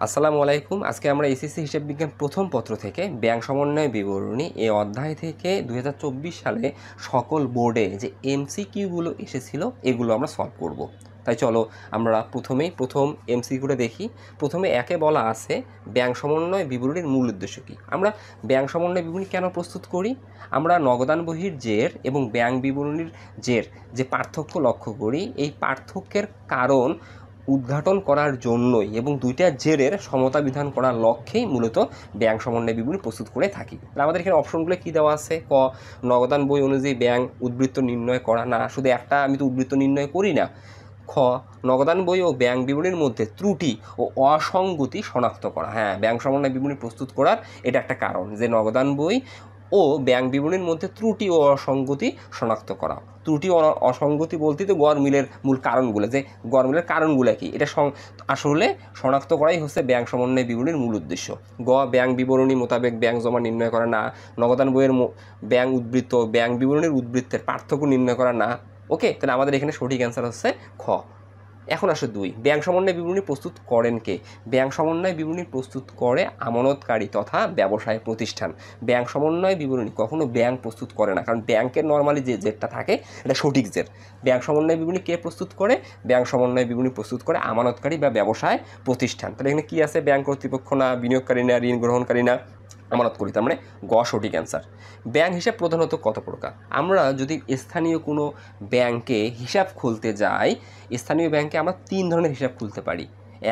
আসসালামু আলাইকুম। আজকে আমরা এসএসসি হিসাব বিজ্ঞান প্রথম পত্র থেকে ব্যাংক সমন্বয় বিবরণী এই অধ্যায় থেকে 2024 সালে সকল বোর্ডে যে এমসিকিউগুলো এসেছিল এগুলো আমরা সলভ করব। তাই চলো আমরা প্রথম এমসিকিউটা দেখি। প্রথমে একে বলা আছে ব্যাংক সমন্বয় বিবরণীর মূল উদ্দেশ্য কী। আমরা ব্যাংক সমন্বয় বিবরণী কেন প্রস্তুত করি? আমরা নগদান বহির জের এবং ব্যাংক বিবরণীর জের যে পার্থক্য লক্ষ্য করি, এই পার্থক্যের কারণ উদ্ঘাটন করার জন্যই এবং দুইটা জেরের সমতা বিধান করার লক্ষ্যেই মূলত ব্যাংক সমন্বয় বিবরণী প্রস্তুত করে থাকি। আমাদের এখানে অপশনগুলো কী দেওয়া আছে? ক, নগদান বই অনুযায়ী ব্যাংক উদ্বৃত্ত নির্ণয় করা। না, শুধু একটা আমি তো উদ্বৃত্ত নির্ণয় করি না। খ, নগদান বই ও ব্যাংক বিবরণীর মধ্যে ত্রুটি ও অসঙ্গতি শনাক্ত করা। হ্যাঁ, ব্যাংক সমন্বয় বিবরণী প্রস্তুত করার এটা একটা কারণ যে নগদান বই ও ব্যাংক বিবরণীর মধ্যে ত্রুটি ও অসঙ্গতি শনাক্ত করা। ত্রুটি ও অসঙ্গতি বলতে তো গড়মিলের মূল কারণগুলো, যে গড়মিলের কারণগুলো কি এটা আসলে শনাক্ত করাই হচ্ছে ব্যাংক সমন্বয় বিবরণীর মূল উদ্দেশ্য। গ, ব্যাংক বিবরণী মোতাবেক ব্যাংক জমা নির্ণয় করা। না, নগদান বইয়ের ব্যাংক উদ্বৃত্ত ব্যাংক বিবরণীর উদ্বৃত্তের পার্থক্য নির্ণয় করা। না। ওকে, তাহলে আমাদের এখানে সঠিক অ্যান্সার হচ্ছে খ। এখন আসে 2, ব্যাংক সমন্বয় বিবরণী প্রস্তুত করেন কে? ব্যাংক সমন্বয় বিবরণী প্রস্তুত করে আমানতকারী তথা ব্যবসায় প্রতিষ্ঠান। ব্যাংক সমন্বয় বিবরণী কখনো ব্যাংক প্রস্তুত করে না, কারণ ব্যাংকের নর্মালি যে জেরটা থাকে এটা সঠিক জের। ব্যাংক সমন্বয় বিবরণী কে প্রস্তুত করে? ব্যাংক সমন্বয় বিবরণী প্রস্তুত করে আমানতকারী বা ব্যবসায় প্রতিষ্ঠান। তাহলে এখানে কী আছে? ব্যাংক কর্তৃপক্ষ না, বিনিয়োগকারী না, ঋণ গ্রহণকারী না, আমানত করি। তার মানে গ সঠিক অ্যান্সার। ব্যাংক হিসাব প্রধানত কত প্রকার? আমরা যদি স্থানীয় কোনো ব্যাংকে হিসাব খুলতে যাই, স্থানীয় ব্যাংকে আমরা 3 ধরনের হিসাব খুলতে পারি।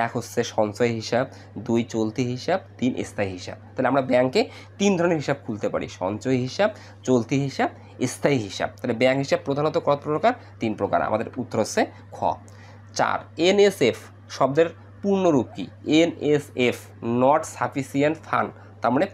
এক হচ্ছে সঞ্চয় হিসাব, 2 চলতি হিসাব, 3 স্থায়ী হিসাব। তাহলে আমরা ব্যাংকে 3 ধরনের হিসাব খুলতে পারি: সঞ্চয় হিসাব, চলতি হিসাব, স্থায়ী হিসাব। তাহলে ব্যাংক হিসাব প্রধানত কত প্রকার? 3 প্রকার। আমাদের উত্তর হচ্ছে খ। 4, এনএসএফ শব্দের পূর্ণরূপ কি? NSF, not sufficient fund. তার মানে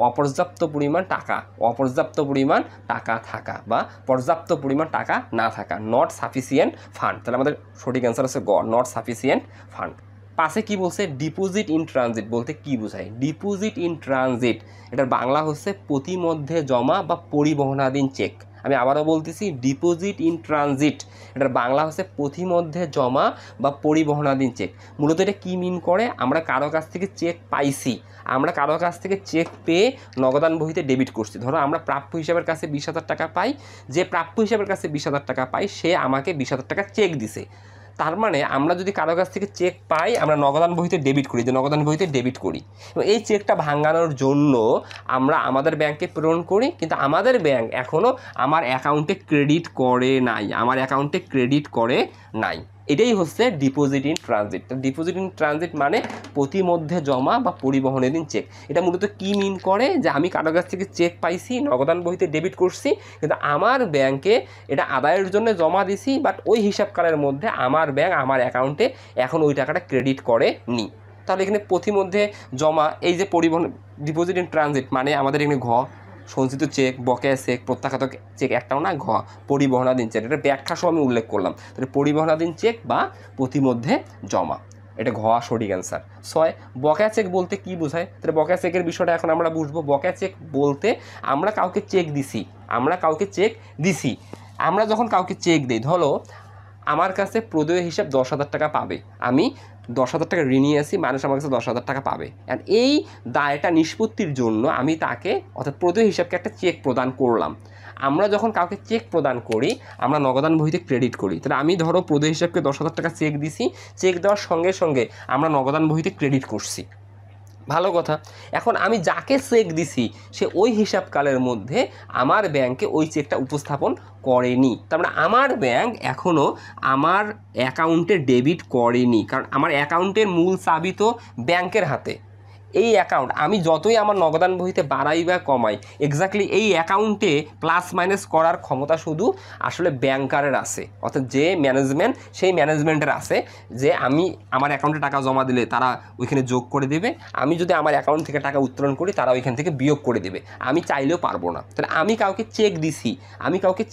অপর্যাপ্ত পরিমাণ টাকা, অপর্যাপ্ত পরিমাণ টাকা থাকা বা পর্যাপ্ত পরিমাণ টাকা না থাকা, নট সাফিসিয়েন্ট ফান্ড। তাহলে আমাদের সঠিক অ্যান্সার আছে গ, নট সাফিসিয়েন্ট ফান্ড। পাশে কি বলছে? ডিপোজিট ইন ট্রানজিট বলতে কি বোঝায়? ডিপোজিট ইন ট্রানজিট এটার বাংলা হচ্ছে প্রতিমধ্যে জমা বা পরিবহনাধীন চেক। আমি আবারও বলতেছি, ডিপোজিট ইন ট্রানজিট এটার বাংলা হচ্ছে প্রতিমধ্যে জমা বা পরিবহনাধীন চেক। মূলত এটা কী মিন করে? আমরা কারো কাছ থেকে চেক পাইছি, আমরা কারো কাছ থেকে চেক পেয়ে নগদান বহিতে ডেবিট করছি। ধরো আমরা প্রাপ্য হিসাবের কাছে 20,000 টাকা পাই, যে প্রাপ্য হিসাবের কাছে 20,000 টাকা পাই সে আমাকে 20,000 টাকা চেক দিছে। তার মানে আমরা যদি কারো কাছ থেকে চেক পাই, আমরা নগদান বহিতে ডেবিট করি, যে নগদান বহিতে ডেবিট করি, এবং এই চেকটা ভাঙানোর জন্য আমরা আমাদের ব্যাংকে প্রেরণ করি, কিন্তু আমাদের ব্যাংক এখনও আমার অ্যাকাউন্টে ক্রেডিট করে নাই, আমার অ্যাকাউন্টে ক্রেডিট করে নাই। এটাই হচ্ছে deposit in transit. Deposit in transit মানে প্রতিমধ্যে জমা বা পরিবহনাধীন চেক। এটা মূলত কী মিন করে? যে আমি কারো কাছ থেকে চেক পাইছি, নগদান বহিতে ডেবিট করছি, কিন্তু আমার ব্যাংকে এটা আদায়ের জন্য জমা দিছি, বাট ওই হিসাবকালের মধ্যে আমার ব্যাংক আমার অ্যাকাউন্টে এখন ওই টাকাটা ক্রেডিট করে নি। তাহলে এখানে প্রতিমধ্যে জমা, এই যে পরিবহন ডিপোজিট ইন ট্রানজিট মানে আমাদের এখানে ঘ সঞ্চিত চেক, বকেয়া চেক, প্রত্যাখ্যাত চেক একটাও না, ঘ পরিবহনাধীন চেক। এটা ব্যাখ্যা সহ আমি উল্লেখ করলাম। তাহলে পরিবহনাধীন চেক বা প্রতিমধ্যে জমা, এটা ঘ সঠিক অ্যান্সার। 6, বকেয়া চেক বলতে কি বোঝায়? তাহলে বকেয়া চেকের বিষয়টা এখন আমরা বুঝবো। বকেয়া চেক বলতে আমরা কাউকে চেক দিছি, আমরা যখন কাউকে চেক দিই, ধরো আমার কাছে প্রদেয় হিসাব 10,000 টাকা পাবে, আমি 10,000 টাকা ঋণী আছি, মানুষ আমার কাছে 10,000 টাকা পাবে, অ্যান্ড এই দায়টা নিষ্পত্তির জন্য আমি তাকে অর্থাৎ প্রদেয় হিসাবকে একটা চেক প্রদান করলাম। আমরা যখন কাউকে চেক প্রদান করি, আমরা নগদান বহিতে ক্রেডিট করি। তাহলে আমি ধরো প্রদেয় হিসাবকে 10,000 টাকা চেক দিছি, চেক দেওয়ার সঙ্গে সঙ্গে আমরা নগদান বহিতে ক্রেডিট করছি। ভালো কথা। এখন আমি যাকে চেক দিছি সে ওই হিসাবকালের মধ্যে আমার ব্যাংকে ওই চেকটা উপস্থাপন করেনি, তার মানে আমার ব্যাংক এখনও আমার অ্যাকাউন্টে ডেবিট করেনি, কারণ আমার অ্যাকাউন্টের মূল চাবি তো ব্যাংকের হাতে। এই অ্যাকাউন্ট আমি যতই আমার নগদান বহিতে বাড়াই বা কমাই, এক্স্যাক্টলি এই অ্যাকাউন্টে প্লাস মাইনাস করার ক্ষমতা শুধু আসলে ব্যাংকারের আছে, অর্থাৎ যে ম্যানেজমেন্ট, সেই ম্যানেজমেন্টের আছে, যে আমি আমার অ্যাকাউন্টে টাকা জমা দিলে তারা ওইখানে যোগ করে দেবে, আমি যদি আমার অ্যাকাউন্ট থেকে টাকা উত্তোলন করি তারা ওইখান থেকে বিয়োগ করে দেবে, আমি চাইলেও পারবো না। তাহলে আমি কাউকে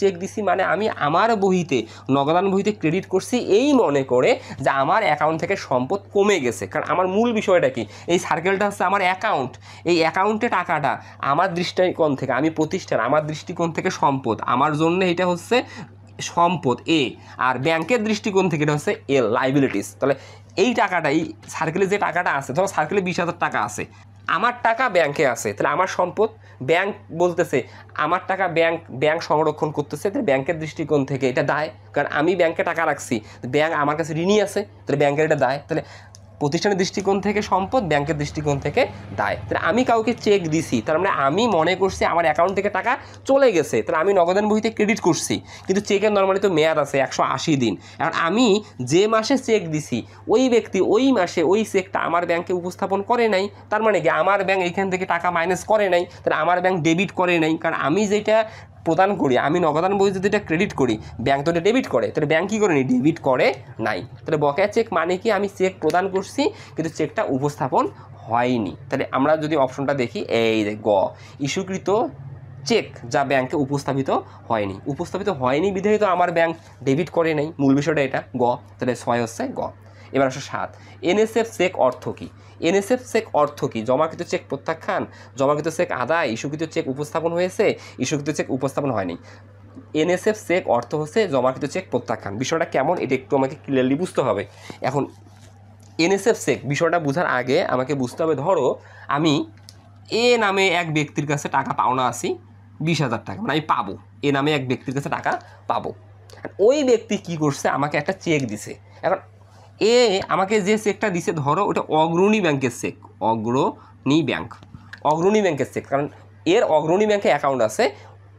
চেক দিছি মানে আমি আমার বহিতে নগদান বহিতে ক্রেডিট করছি এই মনে করে যে আমার অ্যাকাউন্ট থেকে সম্পদ কমে গেছে। কারণ আমার মূল বিষয়টা কি? এই সার্কেলটা হচ্ছে আমার অ্যাকাউন্ট, এই অ্যাকাউন্টে টাকাটা আমার দৃষ্টিকোণ থেকে, আমি প্রতিষ্ঠান, আমার দৃষ্টিকোণ থেকে সম্পদ, আমার জন্য এটা হচ্ছে সম্পদ এ, আর ব্যাংকের দৃষ্টিকোণ থেকে এটা হচ্ছে এল, লাইবিলিটিস। তাহলে এই টাকাটা, এই সার্কেলে যে টাকাটা আছে, ধরো সার্কেলে 20,000 টাকা আছে, আমার টাকা ব্যাংকে আছে, তাহলে আমার সম্পদ, ব্যাংক বলতেছে আমার টাকা ব্যাংক সংরক্ষণ করতেছে, তাহলে ব্যাংকের দৃষ্টিকোণ থেকে এটা দায়, কারণ আমি ব্যাংকে টাকা রাখছি, ব্যাংক আমার কাছে ঋণী আছে, তাহলে ব্যাংকের এটা দায়, তাহলে প্রতিষ্ঠানের দৃষ্টিকোণ থেকে সম্পদ, ব্যাংকের দৃষ্টিকোণ থেকে দায়। তাহলে আমি কাউকে চেক দিছি, তার মানে আমি মনে করছি আমার অ্যাকাউন্ট থেকে টাকা চলে গেছে, তাহলে আমি নগদান বহিতে ক্রেডিট করছি, কিন্তু চেকের নর্মালি তো মেয়াদ আছে 180 দিন। এখন আমি যে মাসে চেক দিছি ওই ব্যক্তি ওই মাসে ওই চেকটা আমার ব্যাংকে উপস্থাপন করে নাই, তার মানে কি আমার ব্যাংক এইখান থেকে টাকা মাইনাস করে নাই, তাহলে আমার ব্যাংক ডেবিট করে নাই, কারণ আমি যেটা প্রদান করি, আমি নগদান বই যদি এটা ক্রেডিট করি, ব্যাংক তো এটা ডেবিট করে, তাহলে ব্যাংক কী করেনি, ডেবিট করে নাই। তাহলে বকেয়া চেক মানে কি, আমি চেক প্রদান করছি কিন্তু চেকটা উপস্থাপন হয়নি। তাহলে আমরা যদি অপশনটা দেখি, এই গ, ইস্যুকৃত চেক যা ব্যাংকে উপস্থাপিত হয়নি বিধায় তো আমার ব্যাংক ডেবিট করে নাই, মূল বিষয়টা এটা গ। তাহলে 6 হচ্ছে গ। এবার আসলে 7, এনএসএফ চেক অর্থ কী? এনএসএফ চেক অর্থ কী? জমাকৃত চেক প্রত্যাখ্যান, জমাকৃত চেক আদায়, ইস্যুকৃত চেক উপস্থাপন হয়েছে, ইস্যুকৃত চেক উপস্থাপন হয়নি। এনএসএফ চেক অর্থ হচ্ছে জমাকৃত চেক প্রত্যাখ্যান। বিষয়টা কেমন এটা একটু আমাকে ক্লিয়ারলি বুঝতে হবে। এখন এনএসএফ চেক বিষয়টা বোঝার আগে আমাকে বুঝতে হবে, ধরো আমি এ নামে এক ব্যক্তির কাছে টাকা পাওনা আছি 20,000 টাকা, মানে আমি পাবো, এ নামে এক ব্যক্তির কাছে টাকা পাবো। ওই ব্যক্তি কি করছে, আমাকে একটা চেক দিছে। এখন এ আমাকে যে চেকটা দিছে, ধরো ওটা অগ্রণী ব্যাংকের চেক, অগ্রণী ব্যাংকের চেক, কারণ এর অগ্রণী ব্যাংকে অ্যাকাউন্ট আছে।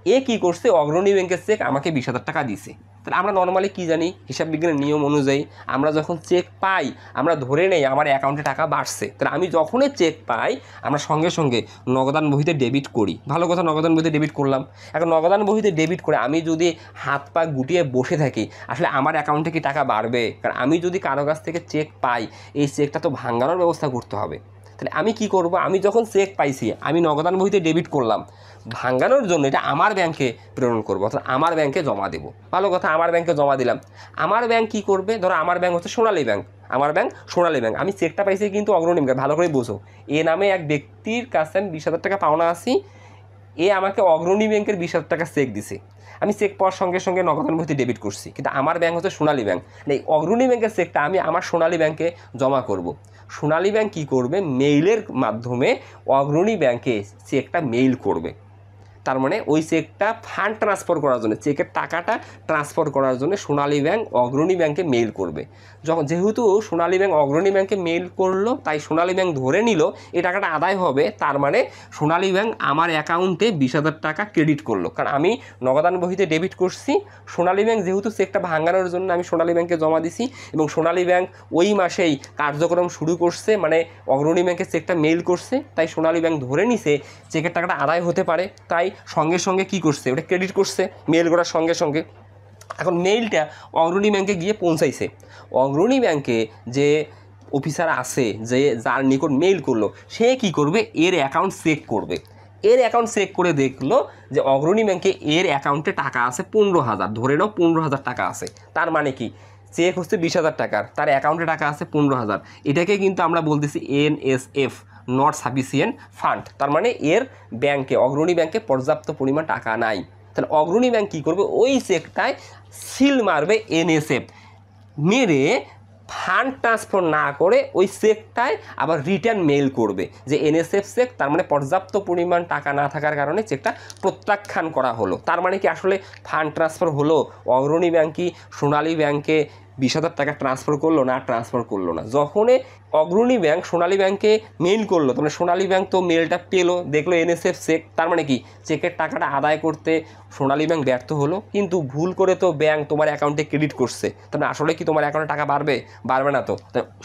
এ কি করছে, অগ্রণী ব্যাংকের চেক আমাকে 20,000 টাকা দিছে। তাহলে আমরা নর্মালি কী জানি, হিসাব বিজ্ঞানের নিয়ম অনুযায়ী আমরা যখন চেক পাই আমরা ধরে নেই আমার অ্যাকাউন্টে টাকা বাড়ছে। তাহলে আমি যখনই চেক পাই আমরা সঙ্গে সঙ্গে নগদান বহিতে ডেবিট করি। ভালো কথা, নগদান বহিতে ডেবিট করলাম। এখন নগদান বহিতে ডেবিট করে আমি যদি হাত পা গুটিয়ে বসে থাকি, আসলে আমার অ্যাকাউন্টে কি টাকা বাড়বে? কারণ আমি যদি কারো কাছ থেকে চেক পাই, এই চেকটা তো ভাঙানোর ব্যবস্থা করতে হবে। তাহলে আমি কি করব, আমি যখন চেক পাইছি আমি নগদান বহিতে ডেবিট করলাম, ভাঙানোর জন্য এটা আমার ব্যাংকে প্রেরণ করবো, অর্থাৎ আমার ব্যাংকে জমা দেবো। ভালো কথা, আমার ব্যাংকে জমা দিলাম। আমার ব্যাংক কী করবে, ধরো আমার ব্যাংক হচ্ছে সোনালী ব্যাংক, আমি চেকটা পাইছি কিন্তু অগ্রণী ব্যাংক, ভালো করে বোঝো। এ নামে এক ব্যক্তির কাছে আমি 20,000 টাকা পাওনা আছি, এ আমাকে অগ্রণী ব্যাংকের 20,000 টাকা চেক দিছে, আমি চেক পাওয়ার সঙ্গে সঙ্গে নগদান বহিতে ডেবিট করছি, কিন্তু আমার ব্যাংক হচ্ছে সোনালী ব্যাংক। এই অগ্রণী ব্যাংকের চেকটা আমি আমার সোনালী ব্যাংকে জমা করব। সোনালী ব্যাংক কী করবে, মেইলের মাধ্যমে অগ্রণী ব্যাংকে চেকটা মেইল করবে। তার মানে ওই চেকটা ফান্ড ট্রান্সফার করার জন্য, চেকের টাকাটা ট্রান্সফার করার জন্য সোনালী ব্যাংক অগ্রণী ব্যাংকে মেইল করবে। যেহেতু সোনালী ব্যাংক অগ্রণী ব্যাংকে মেইল করলো, তাই সোনালী ব্যাংক ধরে নিল এই টাকাটা আদায় হবে, তার মানে সোনালী ব্যাংক আমার অ্যাকাউন্টে 20,000 টাকা ক্রেডিট করলো, কারণ আমি নগদান বহিতে ডেবিট করছি। সোনালী ব্যাংক যেহেতু চেকটা ভাঙানোর জন্য আমি সোনালী ব্যাংকে জমা দিছি, এবং সোনালী ব্যাংক ওই মাসেই কার্যক্রম শুরু করছে, মানে অগ্রণী ব্যাংকে চেকটা মেইল করছে, তাই সোনালী ব্যাংক ধরে নিছে চেকের টাকাটা আদায় হতে পারে, তাই সঙ্গে সঙ্গে কি করছে, ওটা ক্রেডিট করছে মেইল করার সঙ্গে সঙ্গে। এখন মেইলটা অগ্রণী ব্যাংকে গিয়ে পৌঁছাইছে, অগ্রণী ব্যাংকে যে অফিসার আছে, যে যার নিকট মেইল করলো, সে কি করবে, এর অ্যাকাউন্ট চেক করবে। এর অ্যাকাউন্ট চেক করে দেখলো যে অগ্রণী ব্যাংকে এর অ্যাকাউন্টে টাকা আছে 15,000, ধরে নাও 15,000 টাকা আছে। তার মানে কি, চেক হচ্ছে 20,000 টাকার, তার অ্যাকাউন্টে টাকা আছে 15,000। এটাকে কিন্তু আমরা বলতেছি এনএসএফ, নট সাফিসিয়েন্ট ফান্ড। তার মানে এর ব্যাংকে, অগ্রণী ব্যাংকে পর্যাপ্ত পরিমাণ টাকা নাই। তাহলে অগ্রণী ব্যাংক কী করবে, ওই চেকটায় সিল মারবে এনএসএফ, মেরে ফান্ড ট্রান্সফার না করে ওই চেকটায় আবার রিটার্ন মেইল করবে যে এনএসএফ চেক, তার মানে পর্যাপ্ত পরিমাণ টাকা না থাকার কারণে চেকটা প্রত্যাখ্যান করা হলো। তার মানে কি আসলে ফান্ড ট্রান্সফার হলো, অগ্রণী ব্যাংক কি সোনালী ব্যাংকে 20,000 টাকা ট্রান্সফার করলো না, ট্রান্সফার করলো না। যখনই অগ্রণী ব্যাংক সোনালী ব্যাংকে মেইল করলো, তার মানে সোনালী ব্যাংক তো মেলটা পেলো, দেখলো এনএসএফ চেক, তার মানে কি চেকের টাকাটা আদায় করতে সোনালী ব্যাংক ব্যর্থ হলো, কিন্তু ভুল করে তো ব্যাংক তোমার অ্যাকাউন্টে ক্রেডিট করছে, তাহলে আসলে কি তোমার অ্যাকাউন্টে টাকা বাড়বে না তো।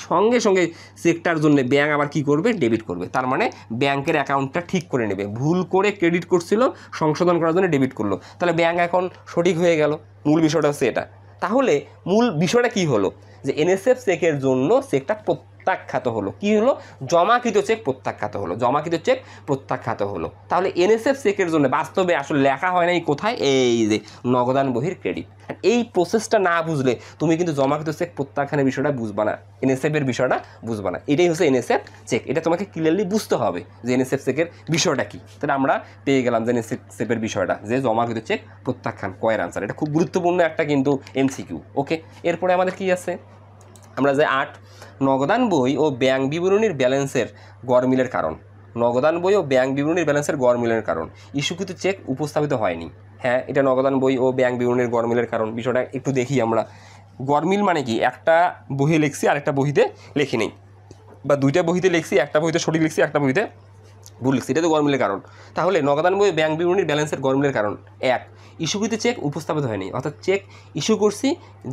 সঙ্গে সঙ্গে চেকটার জন্য ব্যাংক আবার কি করবে, ডেবিট করবে। তার মানে ব্যাংকের অ্যাকাউন্টটা ঠিক করে নেবে, ভুল করে ক্রেডিট করছিল, সংশোধন করার জন্য ডেবিট করলো, তাহলে ব্যাংক এখন সঠিক হয়ে গেল। মূল বিষয়টা হচ্ছে এটা। তাহলে মূল বিষয়টা কি হলো, যে এনএসএফ চেকের জন্য চেকটা প্রত্যাখ্যাত হলো। কি হলো, জমাকৃত চেক প্রত্যাখ্যাত হলো, জমাকৃত চেক প্রত্যাখ্যাত হলো। তাহলে এনএসএফ চেকের জন্য বাস্তবে আসলে লেখা হয় নাই কোথায়, এই যে নগদান বহির ক্রেডিট। এই প্রসেসটা না বুঝলে তুমি কিন্তু জমাকৃত চেক প্রত্যাখ্যানের বিষয়টা বুঝবা না, এনএসএফের বিষয়টা বুঝবা না। এটাই হচ্ছে এনএসএফ চেক, এটা তোমাকে ক্লিয়ারলি বুঝতে হবে যে এনএসএফ চেকের বিষয়টা কী। তাহলে আমরা পেয়ে গেলাম যে এনএসএফের বিষয়টা, যে জমাকৃত চেক প্রত্যাখ্যান, কয়ের আনসার। এটা খুব গুরুত্বপূর্ণ একটা কিন্তু এমসিকিউ। ওকে, এরপরে আমাদের কি আছে, আমরা যে 8 নগদান বই ও ব্যাংক বিবরণীর ব্যালেন্সের গড়মিলের কারণ। নগদান বই ও ব্যাংক বিবরণীর ব্যালেন্সের গড়মিলের কারণ, ইস্যুকৃত চেক উপস্থাপিত হয়নি। হ্যাঁ, এটা নগদান বই ও ব্যাংক বিবরণীর গড়মিলের কারণ। বিষয়টা একটু দেখি আমরা। গড়মিল মানে কি? একটা বইয়ে লিখছি আরেকটা বইতে লেখি নেই, বা দুইটা বইতে লিখছি, একটা বইতে সঠিক লিখছি একটা বইতে ভুল লিখছি, এটা তো গড়মিলের কারণ। তাহলে নগদান বই ব্যাংক বিবরণীর ব্যালেন্সের গড়মিলের কারণ 1, ইস্যুকৃত চেক উপস্থাপিত হয়নি। অর্থাৎ চেক ইস্যু করছি,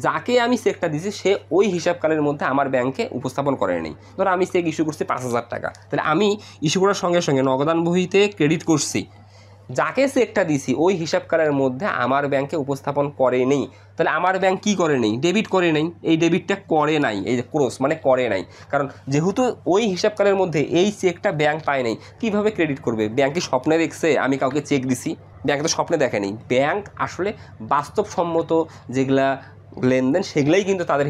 যাকে আমি চেকটা দিয়েছি সে ওই হিসাবকালের মধ্যে আমার ব্যাংকে উপস্থাপন করেনি। ধরো আমি চেক ইস্যু করছি 5,000 টাকা, তাহলে আমি ইস্যু করার সঙ্গে সঙ্গে নগদান বইতে ক্রেডিট করছি, যাকে চেকটা দিছি ওই হিসাবকালের মধ্যে আমার ব্যাংকে উপস্থাপন করে নেই। তাহলে আমার ব্যাংক কি করে নেই? ডেবিট করে নেই। এই ডেবিটটা করে নাই, এই যে ক্রস মানে করে নাই, কারণ যেহেতু ওই হিসাবকালের মধ্যে এই চেকটা ব্যাংক পায় নাই, কীভাবে ক্রেডিট করবে? ব্যাংকে স্বপ্নে দেখছে আমি কাউকে চেক দিছি? ব্যাংক তো স্বপ্নে দেখেনি। ব্যাংক আসলে বাস্তবসম্মত যেগুলা লেনদেন সেগুলাই কিন্তু তাদের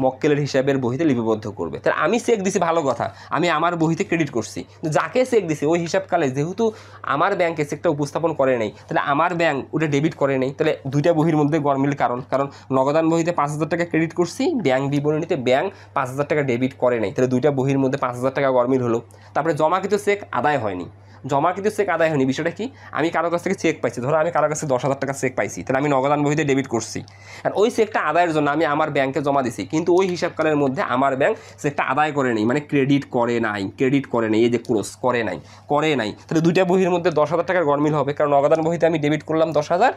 মক্কেলের হিসাবের বহিতে লিপিবদ্ধ করবে। তাহলে আমি চেক দিছি, ভালো কথা, আমি আমার বহিতে ক্রেডিট করছি, যাকে চেক দিছি ওই হিসাবকালে যেহেতু আমার ব্যাংকে চেকটা উপস্থাপন করে নেই, তাহলে আমার ব্যাংক ওটা ডেবিট করে নেই। তাহলে দুইটা বহির মধ্যে গড়মিল কারণ নগদান বহিতে 5,000 টাকা ক্রেডিট করছি, ব্যাংক বিবরণীতে ব্যাংক 5,000 টাকা ডেবিট করে নেই। তাহলে দুইটা বহির মধ্যে 5,000 টাকা গড়মিল হলো। তারপরে জমাকৃত চেক আদায় হয়নি। জমাকৃত চেক আদায় হয়নি বিষয়টা কি? আমি কারো কাছ থেকে চেক পাইছি, ধরো আমি কারো কাছে 10,000 টাকা চেক পাইছি, তাহলে আমি নগদান বহিতে ডেবিট করছি, আর ওই চেকটা আদায়ের জন্য আমি আমার ব্যাংকে জমা দিছি, কিন্তু ওই হিসাবকালের মধ্যে আমার ব্যাংক চেকটা আদায় করে নেই, মানে ক্রেডিট করে নাই। এই যে ক্রস করে নাই। তাহলে দুইটা বহির মধ্যে 10,000 টাকার গড়মিল হবে, কারণ নগদান বহিতে আমি ডেবিট করলাম 10,000,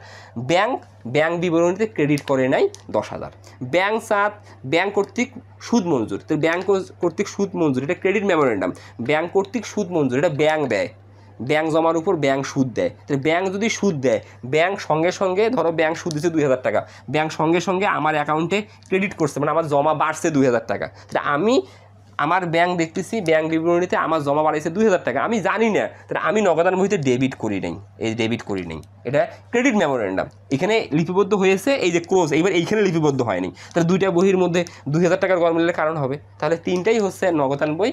ব্যাংক বিবরণীতে ক্রেডিট করে নাই 10,000। ব্যাংক কর্তৃক সুদ মঞ্জুর। তো ব্যাংক কর্তৃক সুদ মঞ্জুর, এটা ক্রেডিট মেমোরেন্ডাম। ব্যাংক কর্তৃক সুদ মঞ্জুর, এটা ব্যাংক দেয়, ব্যাংক জমার উপর ব্যাংক সুদ দেয়। তাহলে ব্যাংক যদি সুদ দেয়, ব্যাংক সঙ্গে সঙ্গে, ধরো ব্যাংক সুদ দিচ্ছে 2,000 টাকা, ব্যাংক সঙ্গে সঙ্গে আমার অ্যাকাউন্টে ক্রেডিট করছে, মানে আমার জমা বাড়ছে 2,000 টাকা। তাহলে আমি আমার ব্যাংক দেখতেছি, ব্যাংক বিবরণীতে আমার জমা বাড়াইছে 2,000 টাকা, আমি জানি না, তাহলে আমি নগদান বহিতে ডেবিট করি নাই, এটা ক্রেডিট মেমোরেন্ডাম। এখানে লিপিবদ্ধ হয়েছে এই যে ক্রোজ, এইবার এইখানে লিপিবদ্ধ হয়নি। তাহলে দুইটা বহির মধ্যে 2,000 টাকার গড়মিলের কারণ হবে। তাহলে তিনটাই হচ্ছে নগদান বই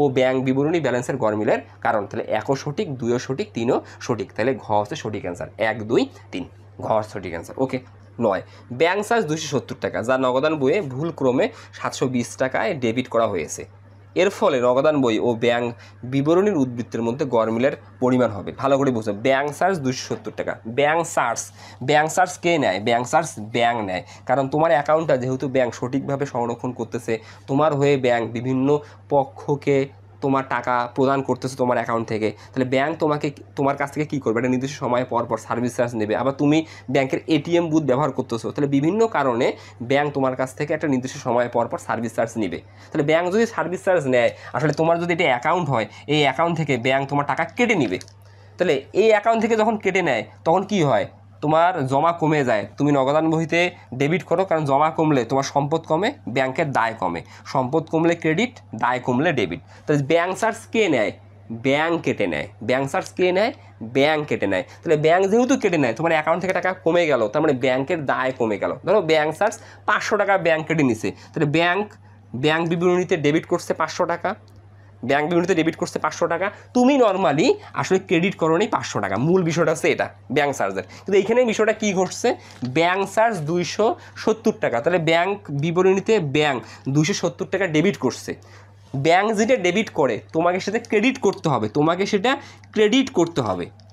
ও ব্যাংক বিবরণী ব্যালেন্সের গড়মিলের কারণ। তাহলে 1ও সঠিক, 2ও সঠিক, 3ও সঠিক। তাহলে ঘ হচ্ছে সঠিক অ্যান্সার, 1, 2, 3, ঘ হচ্ছে সঠিক অ্যান্সার। ওকে। 9, ব্যাংক চার্জ 270 টাকা, যা নগদান বইয়ে ভুল ক্রমে 720 টাকায় ডেবিট করা হয়েছে। এর ফলে নগদান বই ও ব্যাংক বিবরণীর উদ্বৃত্তের মধ্যে গড়মিলের পরিমাণ হবে। ভালো করে বুঝো, ব্যাংক চার্জ 270 টাকা। ব্যাংক চার্জ কে নেয়? ব্যাংক চার্জ ব্যাংক নেয়, কারণ তোমার অ্যাকাউন্টটা যেহেতু ব্যাংক সঠিকভাবে সংরক্ষণ করতেছে, তোমার হয়ে ব্যাংক বিভিন্ন পক্ষকে তোমার টাকা প্রদান করতেছে তোমার অ্যাকাউন্ট থেকে, তাহলে ব্যাংক তোমার কাছ থেকে কী করবে? একটা নির্দিষ্ট সময় পর সার্ভিস চার্জ নেবে। আবার তুমি ব্যাংকের এটিএম বুথ ব্যবহার করতেছো, তাহলে বিভিন্ন কারণে ব্যাংক তোমার কাছ থেকে একটা নির্দিষ্ট সময় পর সার্ভিস চার্জ নেবে। তাহলে ব্যাংক যদি সার্ভিস চার্জ নেয়, আসলে তোমার যদি এটা অ্যাকাউন্ট হয়, এই অ্যাকাউন্ট থেকে ব্যাংক তোমার টাকা কেটে নেবে। তাহলে এই অ্যাকাউন্ট থেকে যখন কেটে নেয়, তখন কি হয়? তোমার জমা কমে যায়। তুমি নগদান বহিতে ডেবিট করো, কারণ জমা কমলে তোমার সম্পদ কমে, ব্যাংকের দায় কমে। সম্পদ কমলে ক্রেডিট, দায় কমলে ডেবিট। তাহলে ব্যাংক চার্জ কে নেয়? ব্যাংক কেটে নেয়। ব্যাংক চার্জ কে নেয়? ব্যাংক কেটে নেয়। তাহলে ব্যাংক যেহেতু কেটে নেয়, তোমার অ্যাকাউন্ট থেকে টাকা কমে গেল, তার মানে ব্যাংকের দায় কমে গেল। ধরো ব্যাংক চার্জ 500 টাকা ব্যাংক কেটে নিছে, তাহলে ব্যাংক বিবরণীতে ডেবিট করছে 500 টাকা, ব্যাংক বিবরণীতে ডেবিট করছে 500 টাকা। তুমি নর্মালি আসলে ক্রেডিট করো নি 500 টাকা, মূল বিষয়টা হচ্ছে এটা ব্যাংক চার্জের। কিন্তু এইখানে বিষয়টা কী ঘটছে? ব্যাংক চার্জ 270 টাকা, তাহলে ব্যাংক বিবরণীতে ব্যাংক 270 টাকা ডেবিট করছে। ব্যাংক যেটা ডেবিট করে তোমাকে সেটা ক্রেডিট করতে হবে,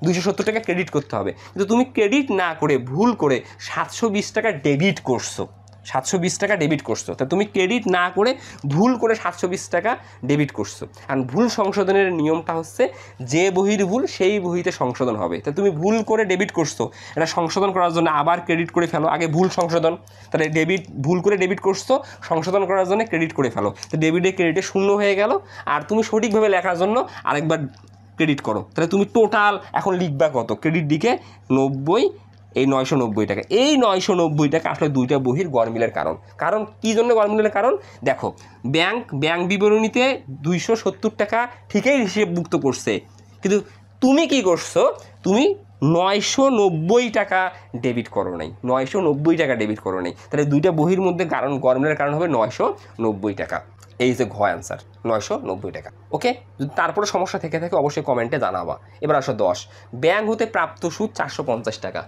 270 টাকা ক্রেডিট করতে হবে। কিন্তু তুমি ক্রেডিট না করে ভুল করে 720 টাকা ডেবিট করছো, 720 টাকা ডেবিট করছো। তা তুমি ক্রেডিট না করে ভুল করে 720 টাকা ডেবিট করছো। আর ভুল সংশোধনের নিয়মটা হচ্ছে, যে বহির ভুল সেই বহিতে সংশোধন হবে। তা তুমি ভুল করে ডেবিট করছো, এটা সংশোধন করার জন্য আবার ক্রেডিট করে ফেলো। আগে ভুল সংশোধন, তাহলে ভুল করে ডেবিট করছো, সংশোধন করার জন্য ক্রেডিট করে ফেলো। তো ক্রেডিটে শূন্য হয়ে গেল, আর তুমি সঠিকভাবে লেখার জন্য আরেকবার ক্রেডিট করো। তাহলে তুমি টোটাল এখন লিখবা কত? ক্রেডিট দিকে 90, এই 990 টাকা। এই 990 টাকা আসলে দুইটা বহির গড়মিলের কারণ কী জন্য গড়মিলের কারণ? দেখো, ব্যাংক বিবরণীতে 270 টাকা ঠিকই হিসেবভুক্ত করছে, কিন্তু তুমি কি করছো? তুমি 990 টাকা ডেবিট করো নাই, 990 টাকা ডেবিট করো নাই। তাহলে দুইটা বহির মধ্যে গড়মিলের কারণ হবে 990 টাকা। এই যে ঘ অ্যান্সার, 990 টাকা। ওকে, যদি তারপরে সমস্যা থেকে থাকে অবশ্যই কমেন্টে জানাবা। এবার আসো 10, ব্যাংক হতে প্রাপ্ত সুদ 450 টাকা।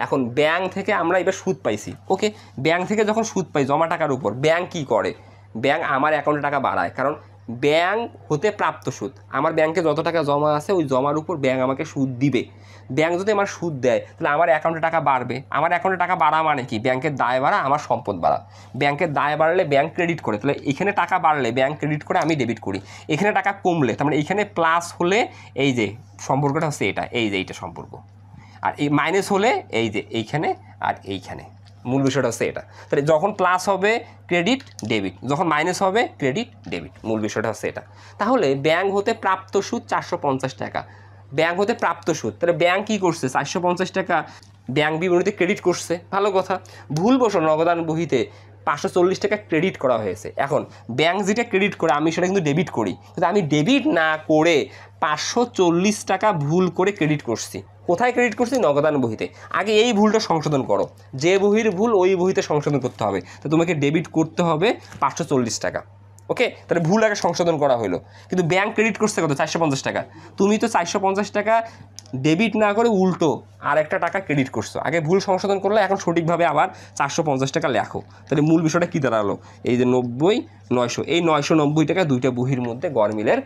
এখন ব্যাংক থেকে আমরা এবার সুদ পাইছি। ওকে, ব্যাংক থেকে যখন সুদ পাই জমা টাকার উপর, ব্যাংক কী করে? ব্যাংক আমার অ্যাকাউন্টে টাকা বাড়ায়, কারণ ব্যাংক হতে প্রাপ্ত সুদ, আমার ব্যাংকে যত টাকা জমা আছে ওই জমার উপর ব্যাংক আমাকে সুদ দিবে। ব্যাংক যদি আমার সুদ দেয় তাহলে আমার অ্যাকাউন্টে টাকা বাড়বে। আমার অ্যাকাউন্টে টাকা বাড়া মানে কি? ব্যাংকের দায় বাড়া, আমার সম্পদ বাড়া। ব্যাংকের দায় বাড়লে ব্যাংক ক্রেডিট করে, তাহলে এখানে টাকা বাড়লে ব্যাংক ক্রেডিট করে, আমি ডেবিট করি। এখানে টাকা কমলে তার মানে এখানে প্লাস হলে এই যে সম্পর্কটা হচ্ছে এটা, এই যে এইটা সম্পর্ক, আর এই মাইনাস হলে এই যে এইখানে আর এইখানে, মূল বিষয়টা হচ্ছে এটা। তাহলে যখন প্লাস হবে ক্রেডিট ডেবিট, যখন মাইনাস হবে ক্রেডিট ডেবিট, মূল বিষয়টা হচ্ছে এটা। তাহলে ব্যাংক হতে প্রাপ্ত সুদ 450 টাকা, ব্যাংক হতে প্রাপ্ত সুদ, তাহলে ব্যাংক কী করছে? 450 টাকা ব্যাংক বিবরণীতে ক্রেডিট করছে, ভালো কথা। ভুলবশত নগদান বহিতে 540 টাকা ক্রেডিট করা হয়েছে। এখন ব্যাংক যেটা ক্রেডিট করে আমি সেটা কিন্তু ডেবিট করি, কিন্তু আমি ডেবিট না করে 540 টাকা ভুল করে ক্রেডিট করছি। কোথায় ক্রেডিট করছি? নগদান বহিতে। আগে এই ভুলটা সংশোধন করো, যে বহির ভুল ওই বহিতে সংশোধন করতে হবে। তো তোমাকে ডেবিট করতে হবে 540 টাকা। ওকে, তাহলে ভুল আগে সংশোধন করা হলো, কিন্তু ব্যাংক ক্রেডিট করছে কত? 450 টাকা। তুমি তো 450 টাকা ডেবিট না করে উল্টো আর একটা টাকা ক্রেডিট করছো। আগে ভুল সংশোধন করলে, এখন সঠিকভাবে আবার 450 টাকা লেখো। তাহলে মূল বিষয়টা কী দাঁড়ালো? এই যে 90 900, এই 990 টাকা দুইটা বহির মধ্যে গড়মিলের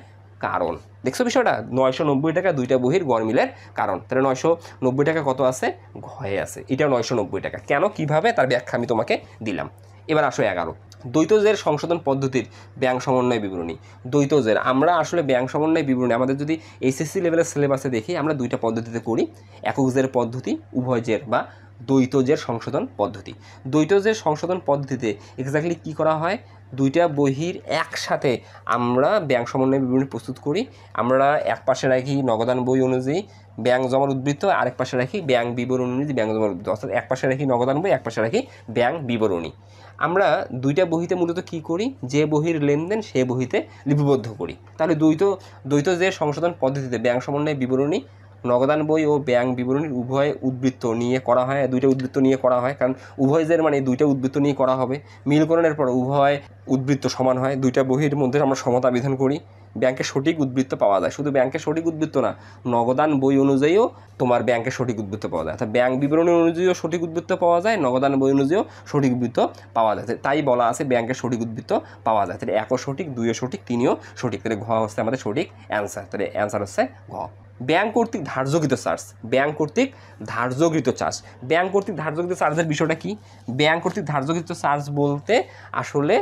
কারণ। দেখছো বিষয়টা? 990 টাকা দুইটা বহির গড়মিলের কারণ। তাহলে 990 টাকা কত আছে? ঘয়ে আছে। এটা 990 টাকা। কেন, কিভাবে, তার ব্যাখ্যা আমি তোমাকে দিলাম। এবার আসো 11, দ্বৈত জের সংশোধন পদ্ধতির ব্যাংক সমন্বয় বিবরণী। দ্বৈত জের, আমরা আসলে ব্যাংক সমন্বয় বিবরণী আমাদের যদি এইচএসসি লেভেলের সিলেবাসে দেখি, আমরা দুইটা পদ্ধতিতে করি, একক জের পদ্ধতি, উভয় জের বা দ্বৈত জের সংশোধন পদ্ধতি। দ্বৈত জের সংশোধন পদ্ধতিতে এক্স্যাক্টলি কী করা হয়? দুইটা বহির একসাথে আমরা ব্যাংক সমন্বয় বিবরণী প্রস্তুত করি। আমরা এক পাশে রাখি নগদান বই অনুযায়ী ব্যাংক জমার উদ্বৃত্ত, আরেক পাশে রাখি ব্যাংক বিবরণী অনুযায়ী ব্যাংক জমার উদ্বৃত্ত, অর্থাৎ এক পাশে রাখি নগদান বই, এক পাশে রাখি ব্যাংক বিবরণী। আমরা দুইটা বহিতে মূলত কী করি? যে বহির লেনদেন সে বহিতে লিপিবদ্ধ করি। তাহলে দ্বৈত যে সংশোধন পদ্ধতিতে ব্যাংক সমন্বয় বিবরণী নগদান বই ও ব্যাংক বিবরণীর উভয় উদ্বৃত্ত নিয়ে করা হয়, দুইটা উদ্বৃত্ত নিয়ে করা হয়, কারণ উভয় জের মানে দুইটা উদ্বৃত্ত নিয়ে করা হবে। মিলকরণের পর উভয় উদ্বৃত্ত সমান হয়, দুইটা বহির মধ্যে আমরা সমতা বিধান করি, ব্যাংকের সঠিক উদ্বৃত্ত পাওয়া যায়। শুধু ব্যাংকের সঠিক উদ্বৃত্ত না, নগদান বই অনুযায়ীও তোমার ব্যাংকের সঠিক উদ্বৃত্ত পাওয়া যায়, অর্থাৎ ব্যাংক বিবরণী অনুযায়ীও সঠিক উদ্বৃত্ত পাওয়া যায়, নগদান বই অনুযায়ীও সঠিক উদ্বৃত্ত পাওয়া যায়। তাই বলা আছে ব্যাংকের সঠিক উদ্বৃত্ত পাওয়া যায়। তাহলে 1ও সঠিক, 2ও সঠিক, 3ও সঠিক। তাহলে ঘ হচ্ছে আমাদের সঠিক অ্যান্সার। তাহলে অ্যান্সার হচ্ছে ঘ। ব্যাংক কর্তৃক ধার্যকৃত চার্জ, ব্যাংক কর্তৃক ধার্যকৃত চার্জ, ব্যাংক কর্তৃক ধার্যকৃত চার্জের বিষয়টা কি? ব্যাংক কর্তৃক ধার্যকৃত চার্জ বলতে আসলে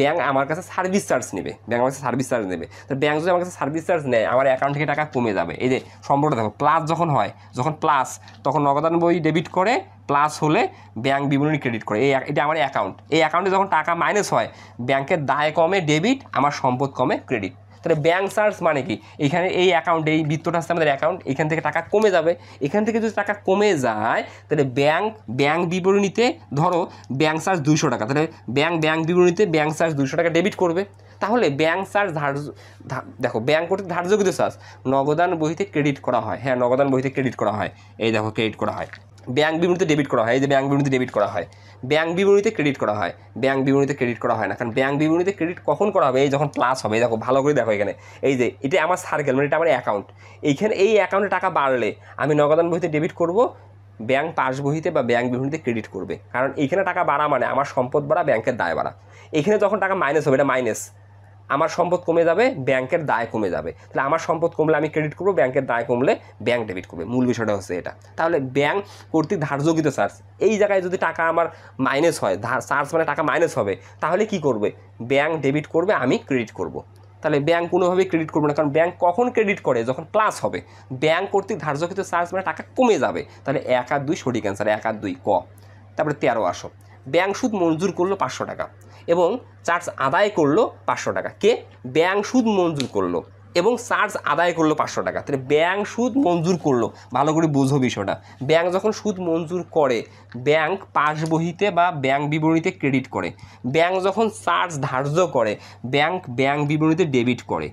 ব্যাংক আমার কাছে সার্ভিস চার্জ নেবে, ব্যাংক আমার কাছে সার্ভিস চার্জ নেবে। তো ব্যাংক যদি আমার কাছে সার্ভিস চার্জ নেয়, আমার অ্যাকাউন্ট থেকে টাকা কমে যাবে। এই যে সম্পর্কটা দেখো, প্লাস যখন হয়, যখন প্লাস তখন নগদান বই ডেবিট করে, প্লাস হলে ব্যাংক বিবরণী ক্রেডিট করে। এটা আমার অ্যাকাউন্ট, এই অ্যাকাউন্টে যখন টাকা মাইনাস হয়, ব্যাংকের দায় কমে ডেবিট, আমার সম্পদ কমে ক্রেডিট। তাহলে ব্যাংক চার্জ মানে কি? এখানে এই অ্যাকাউন্টে, এই বৃত্তটা হচ্ছে আমাদের অ্যাকাউন্ট, এখান থেকে টাকা কমে যাবে। এখান থেকে যদি টাকা কমে যায় তাহলে ব্যাংক বিবরণীতে ধরো ব্যাংক চার্জ 200 টাকা, তাহলে ব্যাংক বিবরণীতে ব্যাংক চার্জ 200 টাকা ডেবিট করবে। তাহলে ব্যাংক চার্জ দেখো, ব্যাংক কর্তৃক ধার্যকৃত চার্জ নগদান বহিতে ক্রেডিট করা হয়। হ্যাঁ, নগদান বহিতে ক্রেডিট করা হয়। এই দেখো, ক্রেডিট করা হয়। ব্যাংক বিবরণীতে ডেবিট করা হয়, এই যে ব্যাংক বিবরণীতে ডেবিট করা হয়। ব্যাংক বিবরণীতে ক্রেডিট করা হয়, ব্যাংক বিবরণীতে ক্রেডিট করা হয় না, কারণ ব্যাংক বিবরণীতে ক্রেডিট কখন করা হবে? এই যখন প্লাস হবে। দেখো ভালো করে দেখো, এখানে এই যে এটা আমার সার্কেল, মানে এটা আমার অ্যাকাউন্ট। এইখানে এই অ্যাকাউন্টে টাকা বাড়লে আমি নগদান বহিতে ডেবিট করব, ব্যাংক পাস বহিতে বা ব্যাংক বিবরণীতে ক্রেডিট করবে, কারণ এইখানে টাকা বাড়া মানে আমার সম্পদ বাড়া, ব্যাংকের দায় বাড়া। এখানে যখন টাকা মাইনাস হবে, এটা মাইনাস, আমার সম্পদ কমে যাবে, ব্যাংকের দায় কমে যাবে। তাহলে আমার সম্পদ কমলে আমি ক্রেডিট করবো, ব্যাংকের দায় কমলে ব্যাংক ডেবিট করবে। মূল বিষয়টা হচ্ছে এটা। তাহলে ব্যাংক কর্তৃক ধার্যকৃত চার্জ, এই জায়গায় যদি টাকা আমার মাইনাস হয়, চার্জ মানে টাকা মাইনাস হবে, তাহলে কি করবে? ব্যাংক ডেবিট করবে, আমি ক্রেডিট করব। তাহলে ব্যাংক কোনোভাবেই ক্রেডিট করবে না, কারণ ব্যাংক কখন ক্রেডিট করে? যখন প্লাস হবে। ব্যাংক কর্তৃক ধার্যকৃত চার্জ মানে টাকা কমে যাবে। তাহলে 1 আর 2 সঠিক অ্যান্সার, 1 আর 2 ক। তারপরে 13 আসো, ব্যাংক সুদ মঞ্জুর করলো 500 টাকা এবং চার্জ আদায় করলো 500 টাকা। কে? ব্যাংক সুদ মঞ্জুর করলো এবং চার্জ আদায় করলো 500 টাকা। তাহলে ব্যাংক সুদ মঞ্জুর করলো, ভালো করে বোঝো বিষয়টা। ব্যাংক যখন সুদ মঞ্জুর করে, ব্যাংক পাস বহিতে বা ব্যাংক বিবরণীতে ক্রেডিট করে। ব্যাংক যখন চার্জ ধার্য করে, ব্যাংক বিবরণীতে ডেবিট করে।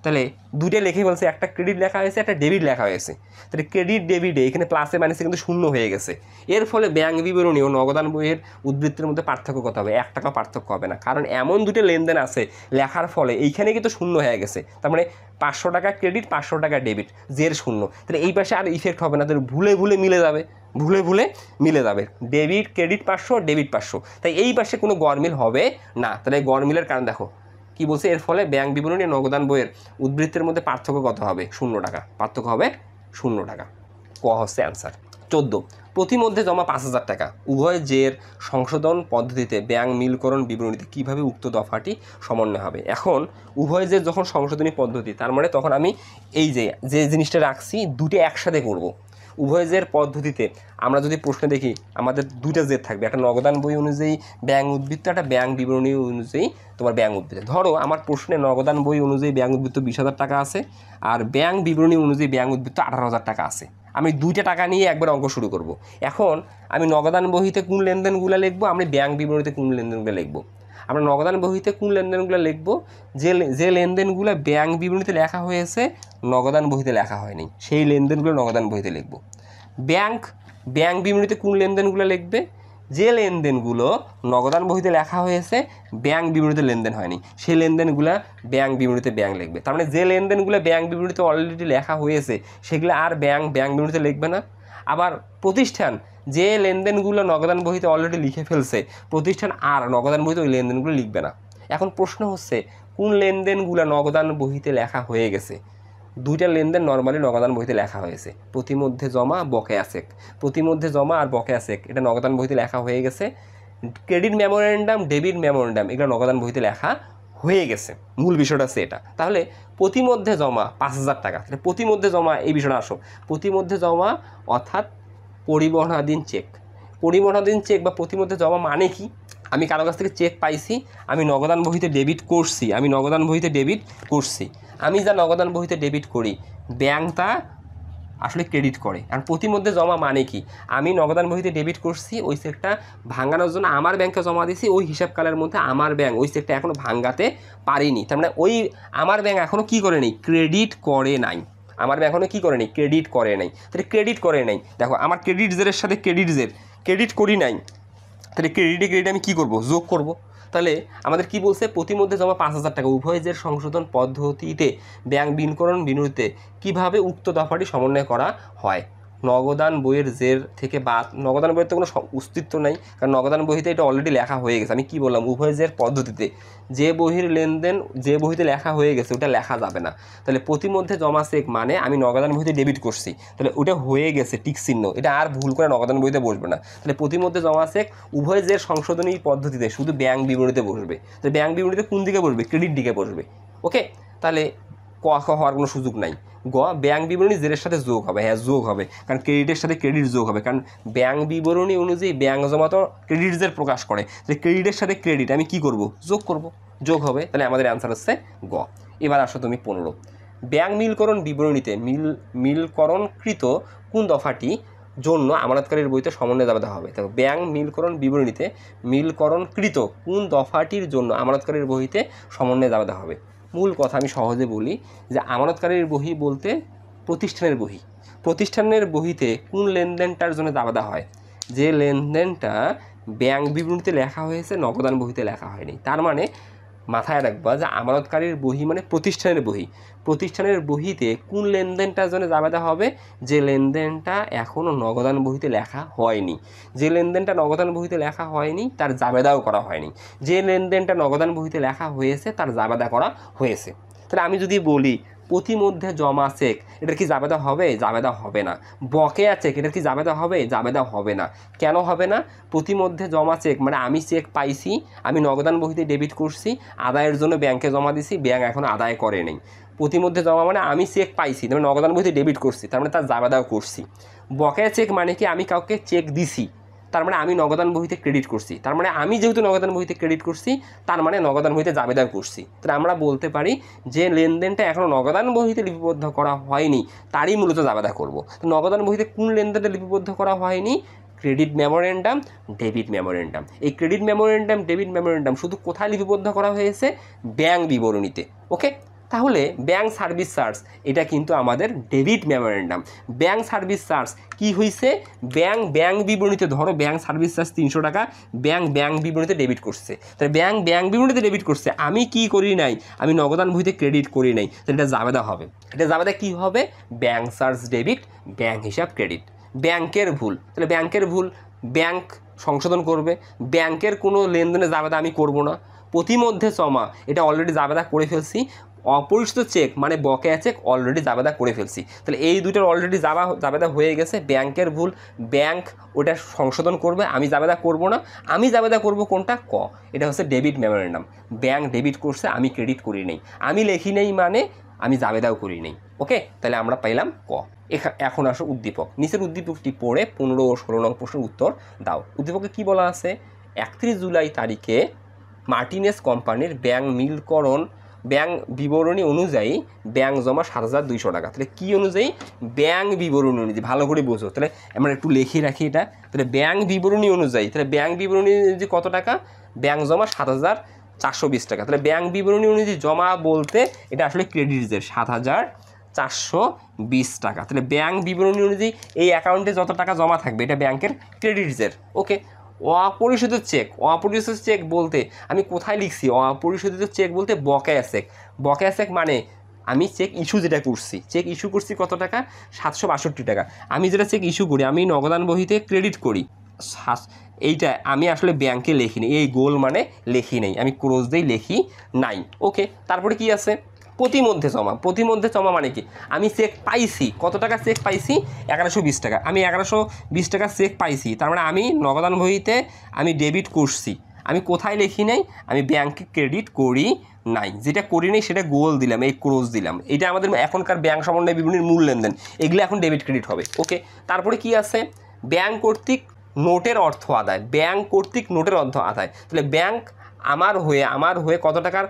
তাহলে দুইটা লিখে বলছে, একটা ক্রেডিট লেখা হয়েছে, একটা ডেবিট লেখা হয়েছে। তাহলে ক্রেডিট ডেবিটে এখানে প্লাসে মাইনাসে কিন্তু শূন্য হয়ে গেছে। এর ফলে ব্যাংক বিবরণী ও নগদান বইয়ের উদ্ধৃতির মধ্যে পার্থক্য কত হবে? 1 টাকা পার্থক্য হবে না, কারণ এমন দুটো লেনদেন আছে লেখার ফলে এইখানে কিন্তু শূন্য হয়ে গেছে। তার মানে 500 টাকা ক্রেডিট, 500 টাকা ডেবিট, জের শূন্য। তাহলে এই পাশে আর ইফেক্ট হবে না, তাহলে ভুলে ভুলে মিলে যাবে, ভুলে ভুলে মিলে যাবে। ডেবিট ক্রেডিট 500, ডেবিট 500, তাই এই পাশে কোনো গরমিল হবে না। তাহলে গরমিলের কারণ দেখো কি বলছে, এর ফলে ব্যাংক বিবরণী নগদান বইয়ের উদ্ধৃতির মধ্যে পার্থক্য কত হবে? 0 টাকা, পার্থক্য হবে 0 টাকা। ক হচ্ছে অ্যান্সার। 14, প্রতিমধ্যে জমা 5000 টাকা উভয় জের সংশোধন পদ্ধতিতে ব্যাংক মিলকরণ বিবরণীতে কিভাবে উক্ত দফাটি সমন্বয় হবে? এখন উভয় জের যখন সংশোধনী পদ্ধতি, তার মানে তখন আমি এই যে জিনিসটা রাখছি দুটো একসাথে করব। উভয় জের পদ্ধতিতে আমরা যদি প্রশ্নে দেখি আমাদের দুইটা জের থাকবে, একটা নগদান বই অনুযায়ী ব্যাংক উদ্বৃত্ত, একটা ব্যাংক বিবরণী অনুযায়ী তোমার ব্যাংক উদ্বৃত্ত। ধরো আমার প্রশ্নে নগদান বই অনুযায়ী ব্যাংক উদ্বৃত্ত 20,000 টাকা আছে, আর ব্যাংক বিবরণী অনুযায়ী ব্যাংক উদ্বৃত্ত 18,000 টাকা আছে। আমি দুইটা টাকা নিয়ে একবার অঙ্ক শুরু করব। এখন আমি নগদান বহিতে কোন লেনদেনগুলো লিখবো, আমি ব্যাংক বিবরণীতে কোন লেনদেনগুলো লিখবো। আমরা নগদান বহিতে কোন লেনদেনগুলো লিখবো? যে লেনদেনগুলো ব্যাংক বিবরণীতে লেখা হয়েছে নগদান বহিতে লেখা হয়নি, সেই লেনদেনগুলো নগদান বহিতে লিখবো। ব্যাংক বিবরণীতে কোন লেনদেনগুলো লিখবে? যে লেনদেনগুলো নগদান বহিতে লেখা হয়েছে ব্যাংক বিবরণীতে লেনদেন হয়নি, সেই লেনদেনগুলো ব্যাংক বিবরণীতে ব্যাংক লিখবে। তার মানে যে লেনদেনগুলো ব্যাংক বিবরণীতে অলরেডি লেখা হয়েছে সেগুলো আর ব্যাংক বিবরণীতে লিখবে না। আবার প্রতিষ্ঠান যে লেনদেনগুলো নগদান বহিতে অলরেডি লিখে ফেলছে, প্রতিষ্ঠান আর নগদান বহিতে ওই লেনদেনগুলো লিখবে না। এখন প্রশ্ন হচ্ছে কোন লেনদেনগুলো নগদান বহিতে লেখা হয়ে গেছে? দুইটা লেনদেন নর্মালি নগদান বহিতে লেখা হয়েছে, প্রতিমধ্যে জমা, বকেয়া চেক। প্রতিমধ্যে জমা আর বকেয়া চেক এটা নগদান বহিতে লেখা হয়ে গেছে। ক্রেডিট মেমোরেন্ডাম, ডেবিট মেমোরেন্ডাম এগুলো নগদান বহিতে লেখা হয়ে গেছে। মূল বিষয়টা হচ্ছে এটা। তাহলে প্রতিমধ্যে জমা 5,000 টাকা, তাহলে প্রতিমধ্যে জমা এই বিষয়টা আসো। প্রতিমধ্যে জমা অর্থাৎ পরিবহনাধীন চেক। পরিবহনাধীন চেক বা প্রতিমধ্যে জমা মানে কি? আমি কারো কাছ থেকে চেক পাইছি, আমি নগদান বহিতে ডেবিট করছি, আমি যা নগদান বহিতে ডেবিট করি ব্যাংক তা আসলে ক্রেডিট করে। আর প্রতিমধ্যে জমা মানে কি? আমি নগদান বহিতে ডেবিট করছি, ওই চেকটা ভাঙানোর জন্য আমার ব্যাংকে জমা দিছি, ওই হিসাবকালের মধ্যে আমার ব্যাংক ওই চেকটা এখনও ভাঙাতে পারিনি। তার মানে ওই আমার ব্যাংক এখনও কী করে নেই? ক্রেডিট করে নাই। আমার ব্যাংক এখনও কী করে নেই? ক্রেডিট করে নাই। তাহলে ক্রেডিট করে নাই, দেখো আমার ক্রেডিট জেরের সাথে ক্রেডিট করি নাই, তাহলে ক্রেডিট আমি কী করব? যোগ করব। তাহলে আমাদের কি বলছে? প্রতিমধ্যে জমা 5,000 টাকা উভয় জের সংশোধন পদ্ধতিতে ব্যাংক বিলকরণ বিনূতে কিভাবে উক্ত দফাটি সমন্বয় করা হয়? নগদান বইয়ের জের থেকে বাদ, নগদান বইয়ের তো কোনো অস্তিত্ব নাই, কারণ নগদান বইতে এটা অলরেডি লেখা হয়ে গেছে। আমি কি বললাম? উভয় জের পদ্ধতিতে যে বহির লেনদেন যে বহিতে লেখা হয়ে গেছে ওটা লেখা যাবে না। তাহলে প্রতিমধ্যে জমা চেক মানে আমি নগদান বইতে ডেবিট করছি, তাহলে ওটা হয়ে গেছে টিক চিহ্ন, এটা আর ভুল করে নগদান বইতে বসবে না। তাহলে প্রতিমধ্যে জমা চেক উভয় জের সংশোধনী পদ্ধতিতে শুধু ব্যাংক বিবরণীতে বসবে। তাহলে ব্যাংক বিবরণীতে কোন দিকে বসবে? ক্রেডিট দিকে বসবে। ওকে, তাহলে ক হওয়ার কোনো সুযোগ নাই। গ, ব্যাংক বিবরণী জেরের সাথে যোগ হবে। হ্যাঁ, যোগ হবে, কারণ ক্রেডিটের সাথে ক্রেডিট যোগ হবে, কারণ ব্যাংক বিবরণী অনুযায়ী ব্যাংক জমা তো ক্রেডিট জের প্রকাশ করে, তাহলে ক্রেডিটের সাথে ক্রেডিট আমি কি করব? যোগ করব, যোগ হবে। তাহলে আমাদের অ্যান্সার হচ্ছে গ। এবার আসো তুমি 15, ব্যাংক মিলকরণ বিবরণীতে মিলকরণকৃত কোন দফাটি জন্য আমানতকারীর বইতে সমন্বয় জাবেদা হবে? দেখো, ব্যাংক মিলকরণ বিবরণীতে মিলকরণকৃত কোন দফাটির জন্য আমানতকারীর বইতে সমন্বয় জাবেদা হবে? মূল কথা আমি সহজে বলি যে আমানতকারীর বহি বলতে প্রতিষ্ঠানের বহিতে কোন লেনদেনটার জন্য জাবেদা হয়? যে লেনদেনটা ব্যাংক বিবরণীতে লেখা হয়েছে নগদান বহিতে লেখা হয়নি। তার মানে মাথায় রাখবা যে আমানতকারীর বহি মানে প্রতিষ্ঠানের বহিতে কোন লেনদেনটার জন্য জাবেদা হবে? যে লেনদেনটা এখনও নগদান বহিতে লেখা হয়নি। যে লেনদেনটা নগদান বহিতে লেখা হয়নি তার জাবেদাও করা হয়নি। যে লেনদেনটা নগদান বহিতে লেখা হয়েছে তার জাবেদা করা হয়েছে। তাহলে আমি যদি বলি প্রতিমধ্যে জমা চেক, এটার কি জাবেদা হবে? জাবেদা হবে না। বকেয়া চেক, এটার কি জাবেদা হবে? জাবেদা হবে না। কেন হবে না? প্রতিমধ্যে জমা চেক মানে আমি চেক পাইছি, আমি নগদান বহিতে ডেবিট করছি, আদায়ের জন্য ব্যাংকে জমা দিছি, ব্যাংক এখন আদায় করে নেই। প্রতিমধ্যে জমা মানে আমি চেক পাইছি, তার মানে নগদান বহিতে ডেবিট করছি, তার মানে তার জাবেদাও করছি। বকেয়া চেক মানে কি? আমি কাউকে চেক দিছি, তার মানে আমি নগদান বহিতে ক্রেডিট করছি, তার মানে আমি যেহেতু নগদান বহিতে ক্রেডিট করছি তার মানে নগদান বহিতে জাবেদা করছি। তাহলে আমরা বলতে পারি যে লেনদেনটা এখনও নগদান বহিতে লিপিবদ্ধ করা হয়নি তারই মূলত জাবেদা করব। তো নগদান বহিতে কোন লেনদেনটা লিপিবদ্ধ করা হয়নি? Credit memorandum, debit memorandum. এই ক্রেডিট মেমোরেন্ডাম, ডেবিট মেমোরেন্ডাম শুধু কোথায় লিপিবদ্ধ করা হয়েছে? ব্যাংক বিবরণীতে। ওকে, তাহলে ব্যাংক সার্ভিস চার্জ এটা কিন্তু আমাদের debit memorandum. Bank service charge কি হয়েছে, ব্যাংক বিবরণীতে ধরো ব্যাংক সার্ভিস চার্জ 300 টাকা ব্যাংক বিবরণীতে ডেবিট করছে, তাহলে ব্যাংক বিবরণীতে ডেবিট করছে, আমি কি করি নাই, আমি নগদান বইতে ক্রেডিট করি নাই, তাহলে এটা জাবেদা হবে। এটা জাবেদা কি হবে, ব্যাংক চার্জ ডেবিট ব্যাংক হিসাব ক্রেডিট। ব্যাংকের ভুল, তাহলে ব্যাংকের ভুল ব্যাংক সংশোধন করবে, ব্যাংকের কোনো লেনদেনে জাবেদা আমি করব না। প্রতিমধ্যে জমা এটা অলরেডি জাবেদা করে ফেলছি, অপরিশোধিত চেক মানে বকেয়া চেক অলরেডি জাবেদা করে ফেলছি, তাহলে এই দুইটার অলরেডি জাবেদা হয়ে গেছে। ব্যাংকের ভুল ব্যাংক ওটা সংশোধন করবে, আমি জাবেদা করব না। আমি জাবেদা করব কোনটা, ক, এটা হচ্ছে ডেবিট মেমোরেন্ডাম। ব্যাংক ডেবিট করছে, আমি ক্রেডিট করি নেই, আমি লেখি নেই মানে আমি জাবেদাও করি নেই। ওকে, তাহলে আমরা পাইলাম ক। এখন আসো উদ্দীপক, নিচের উদ্দীপকটি পড়ে 15 ও 16 নং প্রশ্নের উত্তর দাও। উদ্দীপকে কি বলা আছে, 31 জুলাই তারিখে মার্টিনেস কোম্পানির ব্যাংক বিবরণী অনুযায়ী ব্যাংক জমা 7,200 টাকা। তাহলে কি অনুযায়ী, ব্যাংক বিবরণী অনুযায়ী, ভালো করে বোঝো। তাহলে আমরা একটু লিখে রাখি এটা, তাহলে ব্যাংক বিবরণী অনুযায়ী, তাহলে ব্যাংক বিবরণী অনুযায়ী কত টাকা, ব্যাংক জমা 7,420 টাকা। তাহলে ব্যাংক বিবরণী অনুযায়ী জমা বলতে এটা আসলে ক্রেডিটসের 7,420 টাকা। তাহলে ব্যাংক বিবরণী অনুযায়ী এই অ্যাকাউন্টে যত টাকা জমা থাকবে এটা ব্যাংকের ক্রেডিটসের। ওকে, অপরিশোধিত চেক বলতে আমি কোথায় লিখছি, অপরিশোধিত চেক বলতে বকেয়া চেক মানে আমি চেক ইস্যু যেটা করছি, চেক ইস্যু করছি কত টাকা, 762 টাকা। আমি যেটা চেক ইস্যু করি আমি নগদান বহিতে ক্রেডিট করি, এইটা আমি আসলে ব্যাংকে লিখি নি, এই গোল মানে লিখি নেই, আমি ক্রোজ দিয়ে লিখি নাই। ওকে, তারপরে কি আছে, প্রতিমধ্যে জমা মানে কি, আমি চেক পাইছি, কত টাকা চেক পাইছি, 1120 টাকা। আমি 1120 টাকা চেক পাইছি, তার মানে আমি নগদান বহিতে আমি ডেবিট করছি, আমি কোথায় লিখি নাই, আমি ব্যাংকে ক্রেডিট করি নাই, যেটা করি নাই সেটা গোল দিলাম, এই ক্রোজ দিলাম। এটা আমাদের এখনকার ব্যাংক সমন্বয় বিবরণীর মূল লেনদেন, এগুলো এখন ডেবিট ক্রেডিট হবে। ওকে, তারপরে কি আছে, ব্যাংক কর্তৃক নোটের অর্থ আদায়, তাহলে ব্যাংক আমার হয়ে কত টাকার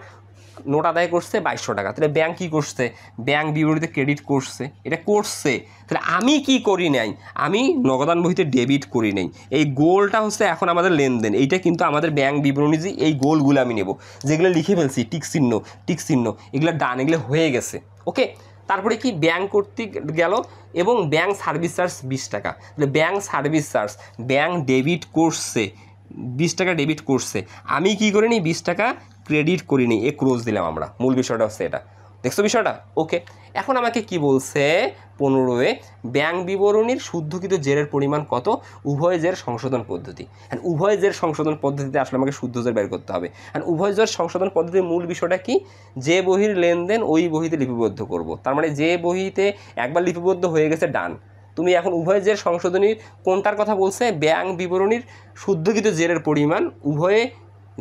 নোট আদায় করছে, 2200 টাকা। তাহলে ব্যাংক কী করছে, ব্যাংক বিবরণীতে ক্রেডিট করছে, এটা করছে। তাহলে আমি কি করি নাই, আমি নগদান বহিতে ডেবিট করি নাই, এই গোলটা হচ্ছে এখন আমাদের লেনদেন। এইটা কিন্তু আমাদের ব্যাংক বিবরণী যে এই গোলগুলো আমি নেব, যেগুলো লিখে ফেলছি টিক চিহ্ন এগুলো ডান, এগুলো হয়ে গেছে। ওকে, তারপরে কি ব্যাংক কর্তৃক গেল এবং ব্যাংক সার্ভিস চার্জ 20 টাকা। তাহলে bank service charge bank debit করছে, 20 টাকা ডেবিট করছে, আমি কি করিনি, 20 টাকা ক্রেডিট করিনি, এ ক্রোজ দিলাম আমরা। মূল বিষয়টা হচ্ছে এটা, দেখছো বিষয়টা। ওকে, এখন আমাকে কি বলছে 15-এ, ব্যাংক বিবরণীর শুদ্ধকৃত জেরের পরিমাণ কত, উভয় জের সংশোধন পদ্ধতি। উভয় জের সংশোধন পদ্ধতিতে আসলে আমাকে শুদ্ধ জের বের করতে হবে। উভয় জের সংশোধন পদ্ধতির মূল বিষয়টা কি, যে বহির লেনদেন ওই বহিতে লিপিবদ্ধ করব। তার মানে যে বহিতে একবার লিপিবদ্ধ হয়ে গেছে ডান, তুমি এখন উভয় জের সংশোধনীর কোনটার কথা বলছে, ব্যাংক বিবরণীর শুদ্ধকৃত জেরের পরিমাণ উভয়ে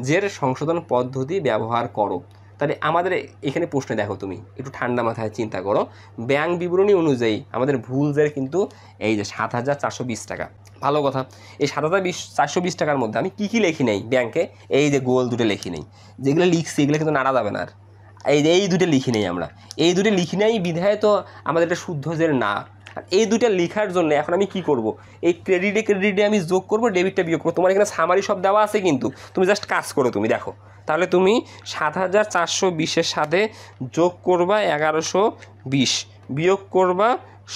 জের সংশোধন পদ্ধতি ব্যবহার করো। তাহলে আমাদের এখানে প্রশ্নে দেখো, তুমি একটু ঠান্ডা মাথায় চিন্তা করো, ব্যাংক বিবরণী অনুযায়ী আমাদের ভুল জের কিন্তু এই যে 7,420 টাকা। ভালো কথা, এই 7,420 টাকার মধ্যে আমি কী লিখি নেই ব্যাংকে, এই যে গোল দুটো লিখি নেই, যেগুলো লিখছি এগুলো কিন্তু নাড়া যাবে না। আর এই দুটো লিখি নেই আমরা, এই দুটো লিখি নাই বিধায় তো আমাদের এটা শুদ্ধ জের না। আর এই দুইটা লেখার জন্য এখন আমি কি করব, এই ক্রেডিটে আমি যোগ করব, ডেবিটটা বিয়োগ করবো। তোমার এখানে সামারি সব দেওয়া আছে, কিন্তু তুমি জাস্ট কাজ করো, তুমি দেখো। তাহলে তুমি 7,420-এর সাথে যোগ করবা 1120, বিয়োগ করবা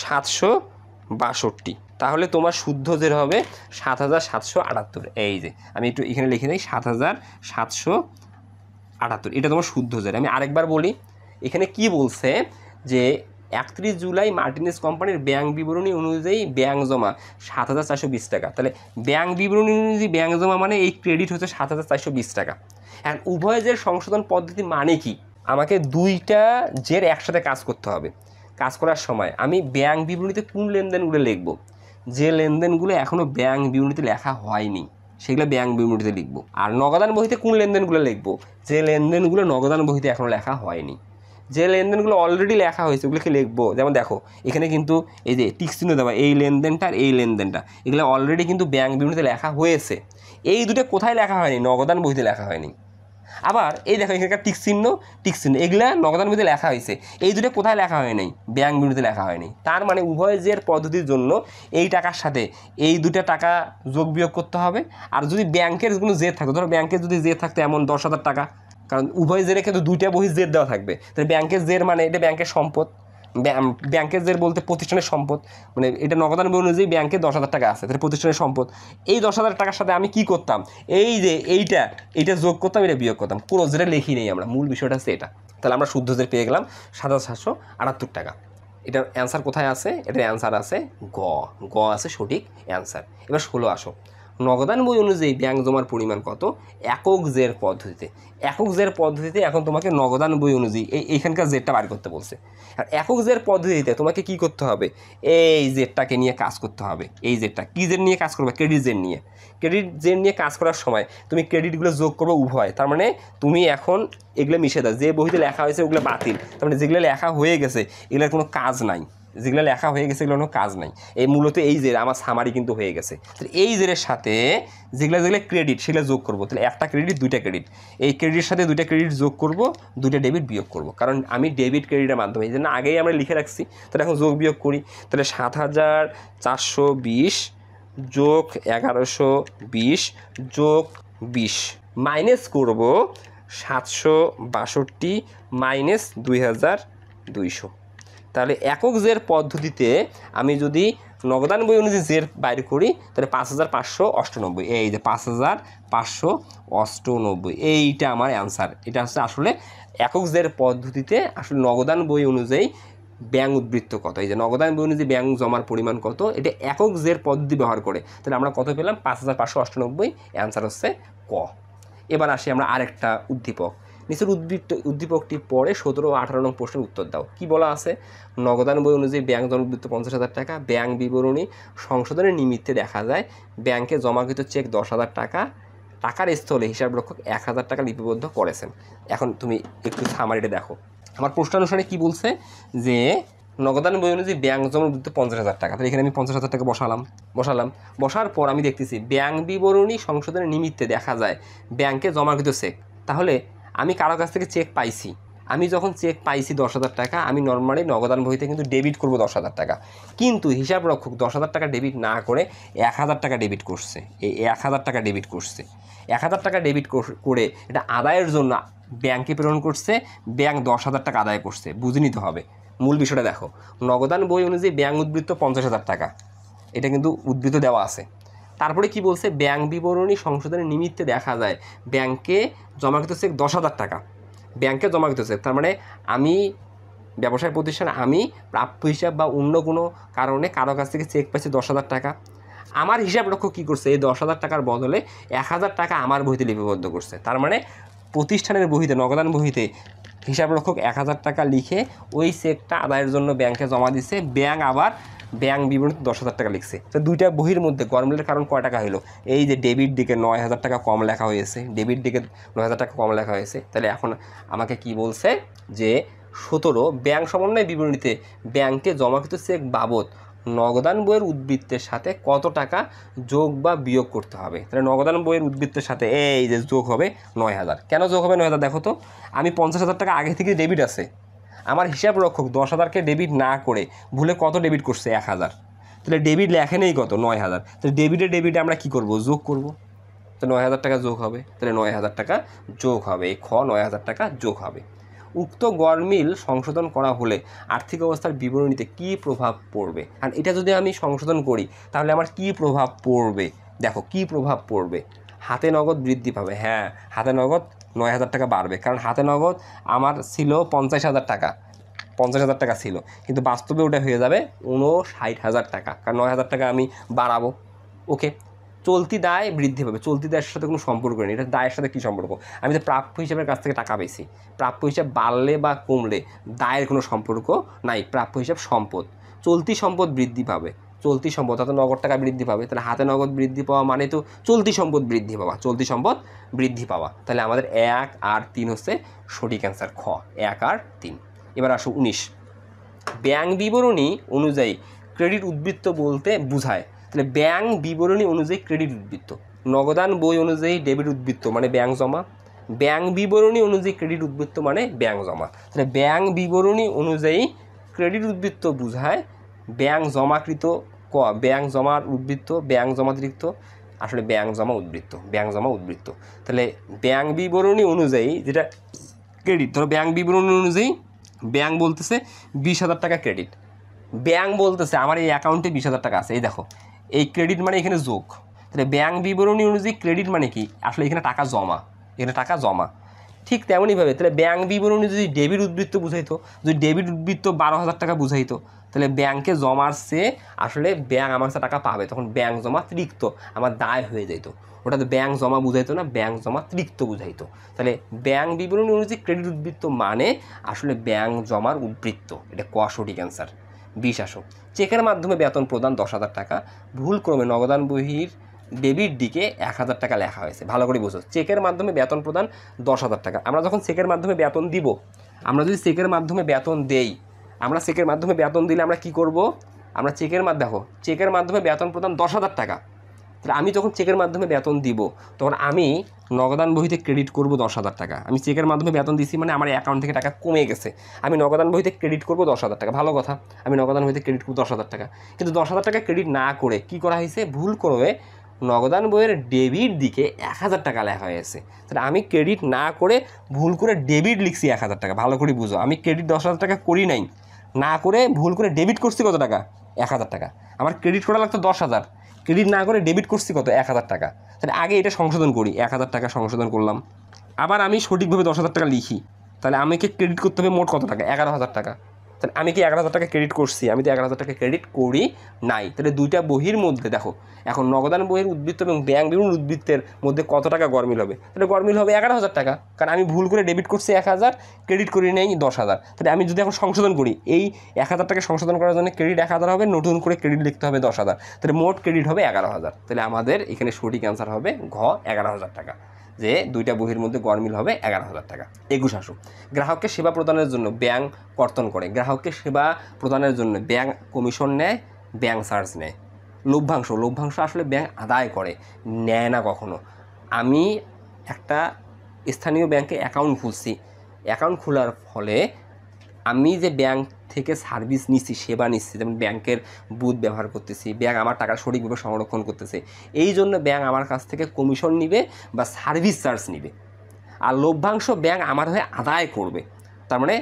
762, তাহলে তোমার শুদ্ধ জের হবে 7,778। এই যে আমি একটু এখানে লিখে দিই 7,778, এটা তোমার শুদ্ধ জের। আমি আরেকবার বলি, এখানে কি বলছে যে 31 জুলাই মার্টিনেস কোম্পানির ব্যাংক বিবরণী অনুযায়ী ব্যাংক জমা 7,420 টাকা। তাহলে ব্যাংক বিবরণী অনুযায়ী ব্যাংক জমা মানে এই ক্রেডিট হচ্ছে 7,420 টাকা। এখন উভয় জের সংশোধন পদ্ধতি মানে কি, আমাকে দুইটা জের একসাথে কাজ করতে হবে। কাজ করার সময় আমি ব্যাংক বিবরণীতে কোন লেনদেনগুলো লিখব, যে লেনদেনগুলো এখনও ব্যাংক বিবরণীতে লেখা হয়নি সেগুলো ব্যাংক বিবরণীতে লিখব। আর নগদান বহিতে কোন লেনদেনগুলো লিখব, যে লেনদেনগুলো নগদান বহিতে এখনও লেখা হয়নি। যে লেনদেনগুলো অলরেডি লেখা হয়েছে ওগুলোকে লিখবো। যেমন দেখো এখানে কিন্তু এই যে টিক চিহ্ন দেওয়া, এই লেনদেনটা আর এই লেনদেনটা, এগুলো অলরেডি কিন্তু ব্যাংক বিবরণীতে লেখা হয়েছে। এই দুটো কোথায় লেখা হয়নি, নগদান বহিতে লেখা হয়নি। আবার এই দেখো এখানকার টিক চিহ্ন এগুলা নগদান বহিতে লেখা হয়েছে, এই দুটো কোথায় লেখা হয় নাই, ব্যাংক বিবরণীতে লেখা হয়নি। তার মানে উভয় জের পদ্ধতির জন্য এই টাকার সাথে এই দুটো টাকা যোগ বিয়োগ করতে হবে। আর যদি ব্যাংকের কোনো জের থাকতো, ধরো ব্যাংকের যদি জের থাকতো এমন 10,000 টাকা, কারণ উভয় জেরে কিন্তু দুইটা বহি জের দেওয়া থাকবে। তাহলে ব্যাংকের জের মানে এটা ব্যাংকের সম্পদ, ব্যাংকের জের বলতে প্রতিষ্ঠানের সম্পদ, মানে এটা নগদান বই অনুযায়ী ব্যাংকে 10,000 টাকা আছে, তাহলে প্রতিষ্ঠানের সম্পদ। এই 10,000 টাকার সাথে আমি কি করতাম, এই যে এইটা যোগ করতাম, এটা বিয়োগ করতাম, পুরো জেরে লিখি নেই আমরা, মূল বিষয়টা হচ্ছে এটা। তাহলে আমরা শুদ্ধ জের পেয়ে গেলাম 7,778 টাকা। এটার অ্যান্সার কোথায় আছে? এটার অ্যান্সার আছে গ আছে সঠিক অ্যান্সার। এবার 16 আসো, নগদান বই অনুযায়ী ব্যাংক জমার পরিমাণ কত একক জের পদ্ধতিতে। একক জের পদ্ধতিতে এখন তোমাকে নগদান বই অনুযায়ী এইখানকার জেরটা বার করতে বলছে। আর একক জের পদ্ধতিতে তোমাকে কি করতে হবে, এই জেরটাকে নিয়ে কাজ করতে হবে। এই জেরটা কী জের নিয়ে কাজ করবে? ক্রেডিট জের নিয়ে। ক্রেডিট জের নিয়ে কাজ করার সময় তুমি ক্রেডিটগুলো যোগ করবে উভয়, তার মানে তুমি এখন এগুলো মিশে দাও, যে বইতে লেখা হয়েছে ওগুলো বাতিল, তার মানে যেগুলো লেখা হয়ে গেছে এগুলোর কোনো কাজ নাই, যেগুলো লেখা হয়ে গেছে এগুলো কোনো কাজ নাই। এই মূলত এই জের আমার সামারি কিন্তু হয়ে গেছে। তাহলে এই জেরের সাথে যেগুলো ক্রেডিট সেগুলো যোগ করবো। তাহলে একটা ক্রেডিট দুইটা ক্রেডিট, এই ক্রেডিটের সাথে দুইটা ক্রেডিট যোগ করব, দুইটা ডেবিট বিয়োগ করব, কারণ আমি ডেবিট ক্রেডিটের মাধ্যমে, এই জন্য আগেই আমরা লিখে রাখছি। তাহলে এখন যোগ বিয়োগ করি। তাহলে 7,420 যোগ 1,120 যোগ 20 মাইনাস করব 762 মাইনাস 2,200। তাহলে একক জের পদ্ধতিতে আমি যদি নগদান বই অনুযায়ী জের বাইর করি তাহলে 5,598, এই যে 5,598, এইটা আমার অ্যান্সার। এটা হচ্ছে আসলে একক জের পদ্ধতিতে আসলে নগদান বই অনুযায়ী ব্যাংক উদ্বৃত্ত কত, এই যে নগদান বই অনুযায়ী ব্যাংক জমার পরিমাণ কত, এটা একক জের পদ্ধতি ব্যবহার করে। তাহলে আমরা কত পেলাম? 5,598, অ্যান্সার হচ্ছে ক। এবার আসি আমরা আরেকটা উদ্দীপক। নিচের উদ্দীপকটি পরে 17 ও 18 নং প্রশ্নের উত্তর দাও। কি বলা আছে? নগদান বই অনুযায়ী ব্যাংক জমাবৃত্ত 50,000 টাকা, ব্যাংক বিবরণী সংশোধনের নিমিত্তে দেখা যায় ব্যাংকে জমাকৃত চেক 10,000 টাকা, টাকার স্থলে হিসাবরক্ষক 1,000 টাকা লিপিবদ্ধ করেছেন। এখন তুমি একটু সামারিটা দেখো। আমার প্রশ্নানুসারে কি বলছে যে নগদান বই অনুযায়ী ব্যাংক জমাবৃত্ত 50,000 টাকা, তাহলে এখানে আমি 50,000 টাকা বসার পর আমি দেখতেছি ব্যাংক বিবরণী সংশোধনের নিমিত্তে দেখা যায় ব্যাংকে জমাকৃত চেক। তাহলে আমি কারো কাছ থেকে চেক পাইছি, আমি যখন চেক পাইছি 10,000 টাকা, আমি নর্মালি নগদান বইতে কিন্তু ডেবিট করবো 10,000 টাকা, কিন্তু হিসাবরক্ষক 10,000 টাকা ডেবিট না করে 1,000 টাকা ডেবিট করছে। এই 1,000 টাকা ডেবিট করছে, 1,000 টাকা ডেবিট করে এটা আদায়ের জন্য ব্যাংকে প্রেরণ করছে, ব্যাংক 10,000 টাকা আদায় করছে। বুঝে নিতে হবে মূল বিষয়টা। দেখো, নগদান বই অনুযায়ী ব্যাংক উদ্বৃত্ত 50,000 টাকা, এটা কিন্তু উদ্বৃত্ত দেওয়া আছে। তারপরে কি বলছে? ব্যাংক বিবরণী সংশোধনের নিমিত্তে দেখা যায় ব্যাংকে জমাকৃত চেক 10,000 টাকা, ব্যাংকে জমাকৃত চেক, তার মানে আমি ব্যবসায় প্রতিষ্ঠান, আমি প্রাপ্য হিসাব বা অন্য কোনো কারণে কারো কাছ থেকে চেক পাইছি 10,000 টাকা, আমার হিসাবরক্ষক কী করছে? এই 10,000 টাকার বদলে 1,000 টাকা আমার বহিতে লিপিবদ্ধ করছে। তার মানে প্রতিষ্ঠানের বহিতে, নগদান বহিতে হিসাবরক্ষক 1,000 টাকা লিখে ওই চেকটা আদায়ের জন্য ব্যাংকে জমা দিচ্ছে, ব্যাংক আবার ব্যাংক বিবরণীতে 10,000 টাকা লিখছে। তো দুইটা বহির মধ্যে গরমিলের কারণ কয় টাকা হলো? এই যে ডেবিট দিকে 9,000 টাকা কম লেখা হয়েছে, ডেবিট দিকে 9,000 টাকা কম লেখা হয়েছে। তাহলে এখন আমাকে কি বলছে যে 17 ব্যাংক সমন্বয় বিবরণীতে ব্যাংকে জমাকৃত চেক বাবদ নগদান বইয়ের উদ্বৃত্তের সাথে কত টাকা যোগ বা বিয়োগ করতে হবে। তাহলে নগদান বইয়ের উদ্বৃত্তের সাথে এই যে যোগ হবে 9,000। কেন যোগ হবে 9,000? দেখো তো, আমি 50,000 টাকা আগে থেকে ডেবিট আছে, আমার হিসাবরক্ষক 10,000কে ডেবিট না করে ভুলে কত ডেবিট করছে? 1,000। তাহলে ডেবিট লেখে নেই কত? 9,000। তাহলে ডেবিটে আমরা কি করব? যোগ করব। তো 9,000 টাকা যোগ হবে, তাহলে 9,000 টাকা যোগ হবে, এই 9,000 টাকা যোগ হবে। উক্ত গড়মিল সংশোধন করা হলে আর্থিক অবস্থার বিবরণীতে কী প্রভাব পড়বে? আর এটা যদি আমি সংশোধন করি তাহলে আমার কী প্রভাব পড়বে? দেখো কী প্রভাব পড়বে। হাতে নগদ বৃদ্ধি পাবে। হ্যাঁ, হাতে নগদ 9,000 টাকা বাড়বে, কারণ হাতে নগদ আমার ছিল 50,000 টাকা, 50,000 টাকা ছিল, কিন্তু বাস্তবে ওটা হয়ে যাবে 59,000 টাকা, কারণ 9,000 টাকা আমি বাড়াবো। ওকে, চলতি দায় বৃদ্ধি পাবে। চলতি দায়ের সাথে কোনো সম্পর্ক নেই, এটা দায়ের সাথে কী সম্পর্ক? আমি তো প্রাপ্য হিসাবের কাছ থেকে টাকা পেয়েছি, প্রাপ্য হিসাব বাড়লে বা কমলে দায়ের কোনো সম্পর্ক নাই, প্রাপ্য হিসাব সম্পদ। চলতি সম্পদ বৃদ্ধি পাবে, চলতি সম্পদ অর্থাৎ নগদ টাকা বৃদ্ধি পাবে। তাহলে হাতে নগদ বৃদ্ধি পাওয়া মানে তো চলতি সম্পদ বৃদ্ধি পাওয়া, চলতি সম্পদ বৃদ্ধি পাওয়া। তাহলে আমাদের 1 আর 3 হচ্ছে সঠিক অ্যান্সার, খ 1 আর 3। এবার আসো 19, ব্যাংক বিবরণী অনুযায়ী ক্রেডিট উদ্বৃত্ত বলতে বোঝায়। তাহলে ব্যাংক বিবরণী অনুযায়ী ক্রেডিট উদ্বৃত্ত, নগদান বই অনুযায়ী ডেবিট উদ্বৃত্ত মানে ব্যাংক জমা, ব্যাংক বিবরণী অনুযায়ী ক্রেডিট উদ্বৃত্ত মানে ব্যাংক জমা। তাহলে ব্যাংক বিবরণী অনুযায়ী ক্রেডিট উদ্বৃত্ত বোঝায় ব্যাংক জমাকৃত, ব্যাংক জমার উদ্বৃত্ত, ব্যাংক জমাতিরিক্ত আসলে ব্যাংক জমা উদ্বৃত্ত, ব্যাংক জমা উদ্বৃত্ত। তাহলে ব্যাংক বিবরণী অনুযায়ী যেটা ক্রেডিট, ধরো ব্যাংক বিবরণী অনুযায়ী ব্যাংক বলতেছে 20,000 টাকা ক্রেডিট, ব্যাংক বলতেছে আমার এই অ্যাকাউন্টে 20,000 টাকা আছে, এই দেখো এই ক্রেডিট মানে এখানে যোগ। তাহলে ব্যাংক বিবরণী অনুযায়ী ক্রেডিট মানে কি, আসলে এখানে টাকা জমা, এখানে টাকা জমা। ঠিক তেমনইভাবে তাহলে ব্যাংক বিবরণী যদি ডেবিট উদ্বৃত্ত বুঝাইতো, যদি ডেবিট উদ্বৃত্ত 12,000 টাকা বুঝাইতো, তাহলে ব্যাংকে জমার চেয়ে আসলে ব্যাংক আমার কাছে টাকা পাবে, তখন ব্যাংক জমা তৃক্ত আমার দায় হয়ে যেত। ওটা তো ব্যাংক জমা বুঝাইতো না, ব্যাংক জমা তৃক্ত বুঝাইতো। তাহলে ব্যাংক বিবরণী অনুযায়ী ক্রেডিট উদ্বৃত্ত মানে আসলে ব্যাংক জমার উদ্বৃত্ত, এটা ক সঠিক অ্যান্সার। 20 আসো, চেকের মাধ্যমে বেতন প্রদান 10,000 টাকা, ভুল ক্রমে নগদান বহির ডেবিট দিকে 1,000 টাকা লেখা হয়েছে। ভালো করে বুঝো, চেকের মাধ্যমে বেতন প্রদান 10,000 টাকা। আমরা যখন চেকের মাধ্যমে বেতন দিব, আমরা যদি চেকের মাধ্যমে বেতন দেই, আমরা চেকের মাধ্যমে বেতন দিলে আমরা কি করব, আমরা চেকের মাধ্যমে, দেখো চেকের মাধ্যমে বেতন প্রদান 10,000 টাকা। তাহলে আমি যখন চেকের মাধ্যমে বেতন দিব, তখন আমি নগদান বহিতে ক্রেডিট করব 10,000 টাকা। আমি চেকের মাধ্যমে বেতন দিছি মানে আমার অ্যাকাউন্ট থেকে টাকা কমে গেছে, আমি নগদান বহিতে ক্রেডিট করব 10,000 টাকা। ভালো কথা, আমি নগদান বহিতে ক্রেডিট করব 10,000 টাকা। কিন্তু 10,000 টাকা ক্রেডিট না করে কি করা হয়েছে, ভুল করে নগদান বইয়ের ডেবিট দিকে 1,000 টাকা লেখা হয়েছে। তাহলে আমি ক্রেডিট না করে ভুল করে ডেবিট লিখছি 1,000 টাকা। ভালো করে বুঝো, আমি ক্রেডিট 10,000 টাকা করি নাই, না করে ভুল করে ডেবিট করছি কত টাকা, 1,000 টাকা। আমার ক্রেডিট করা লাগতো 10,000, ক্রেডিট না করে ডেবিট করছি কত, 1,000 টাকা। তাহলে আগে এটা সংশোধন করি, 1,000 টাকা সংশোধন করলাম, আবার আমি সঠিকভাবে 10,000 টাকা লিখি। তাহলে আমাকে ক্রেডিট করতে হবে মোট কত টাকা, 11,000 টাকা। তাহলে আমি কি 11,000 টাকা ক্রেডিট করছি, আমি তো 11,000 টাকা ক্রেডিট করি নাই। তাহলে দুইটা বহির মধ্যে দেখো এখন নগদান বহির উদ্বৃত্ত এবং ব্যাংক বিবরণ উদ্বৃত্তের মধ্যে কত টাকা গরমিল হবে, তাহলে গরমিল হবে 11,000 টাকা, কারণ আমি ভুল করে ডেবিট করছি 1,000, ক্রেডিট করি নেই 10,000। তাহলে আমি যদি এখন সংশোধন করি, এই 1,000 টাকা সংশোধন করার জন্য ক্রেডিট 1,000 হবে, নতুন করে ক্রেডিট লিখতে হবে 10,000, তাহলে মোট ক্রেডিট হবে 11,000। তাহলে আমাদের এখানে সঠিক অ্যান্সার হবে ঘ, 11,000 টাকা, যে দুইটা বহির মধ্যে গরমিল হবে 11,000 টাকা। 21 আসো, গ্রাহককে সেবা প্রদানের জন্য ব্যাংক কর্তন করে, গ্রাহককে সেবা প্রদানের জন্য ব্যাংক কমিশন নেয়, ব্যাংক চার্জ নেয়। লভ্যাংশ, লভ্যাংশ আসলে ব্যাংক আদায় করে, নেয় না কখনো। আমি একটা স্থানীয় ব্যাংকে অ্যাকাউন্ট খুলছি, অ্যাকাউন্ট খোলার ফলে আমি যে ব্যাংক থেকে সার্ভিস নিচ্ছি, সেবা নিচ্ছি, যেমন ব্যাংকের বুথ ব্যবহার করতেছি, ব্যাংক আমার টাকা সঠিকভাবে সংরক্ষণ করতেছে, এই জন্য ব্যাংক আমার কাছ থেকে কমিশন নিবে বা সার্ভিস চার্জ নিবে। আর লভ্যাংশ ব্যাংক আমার হয়ে আদায় করবে। তার মানে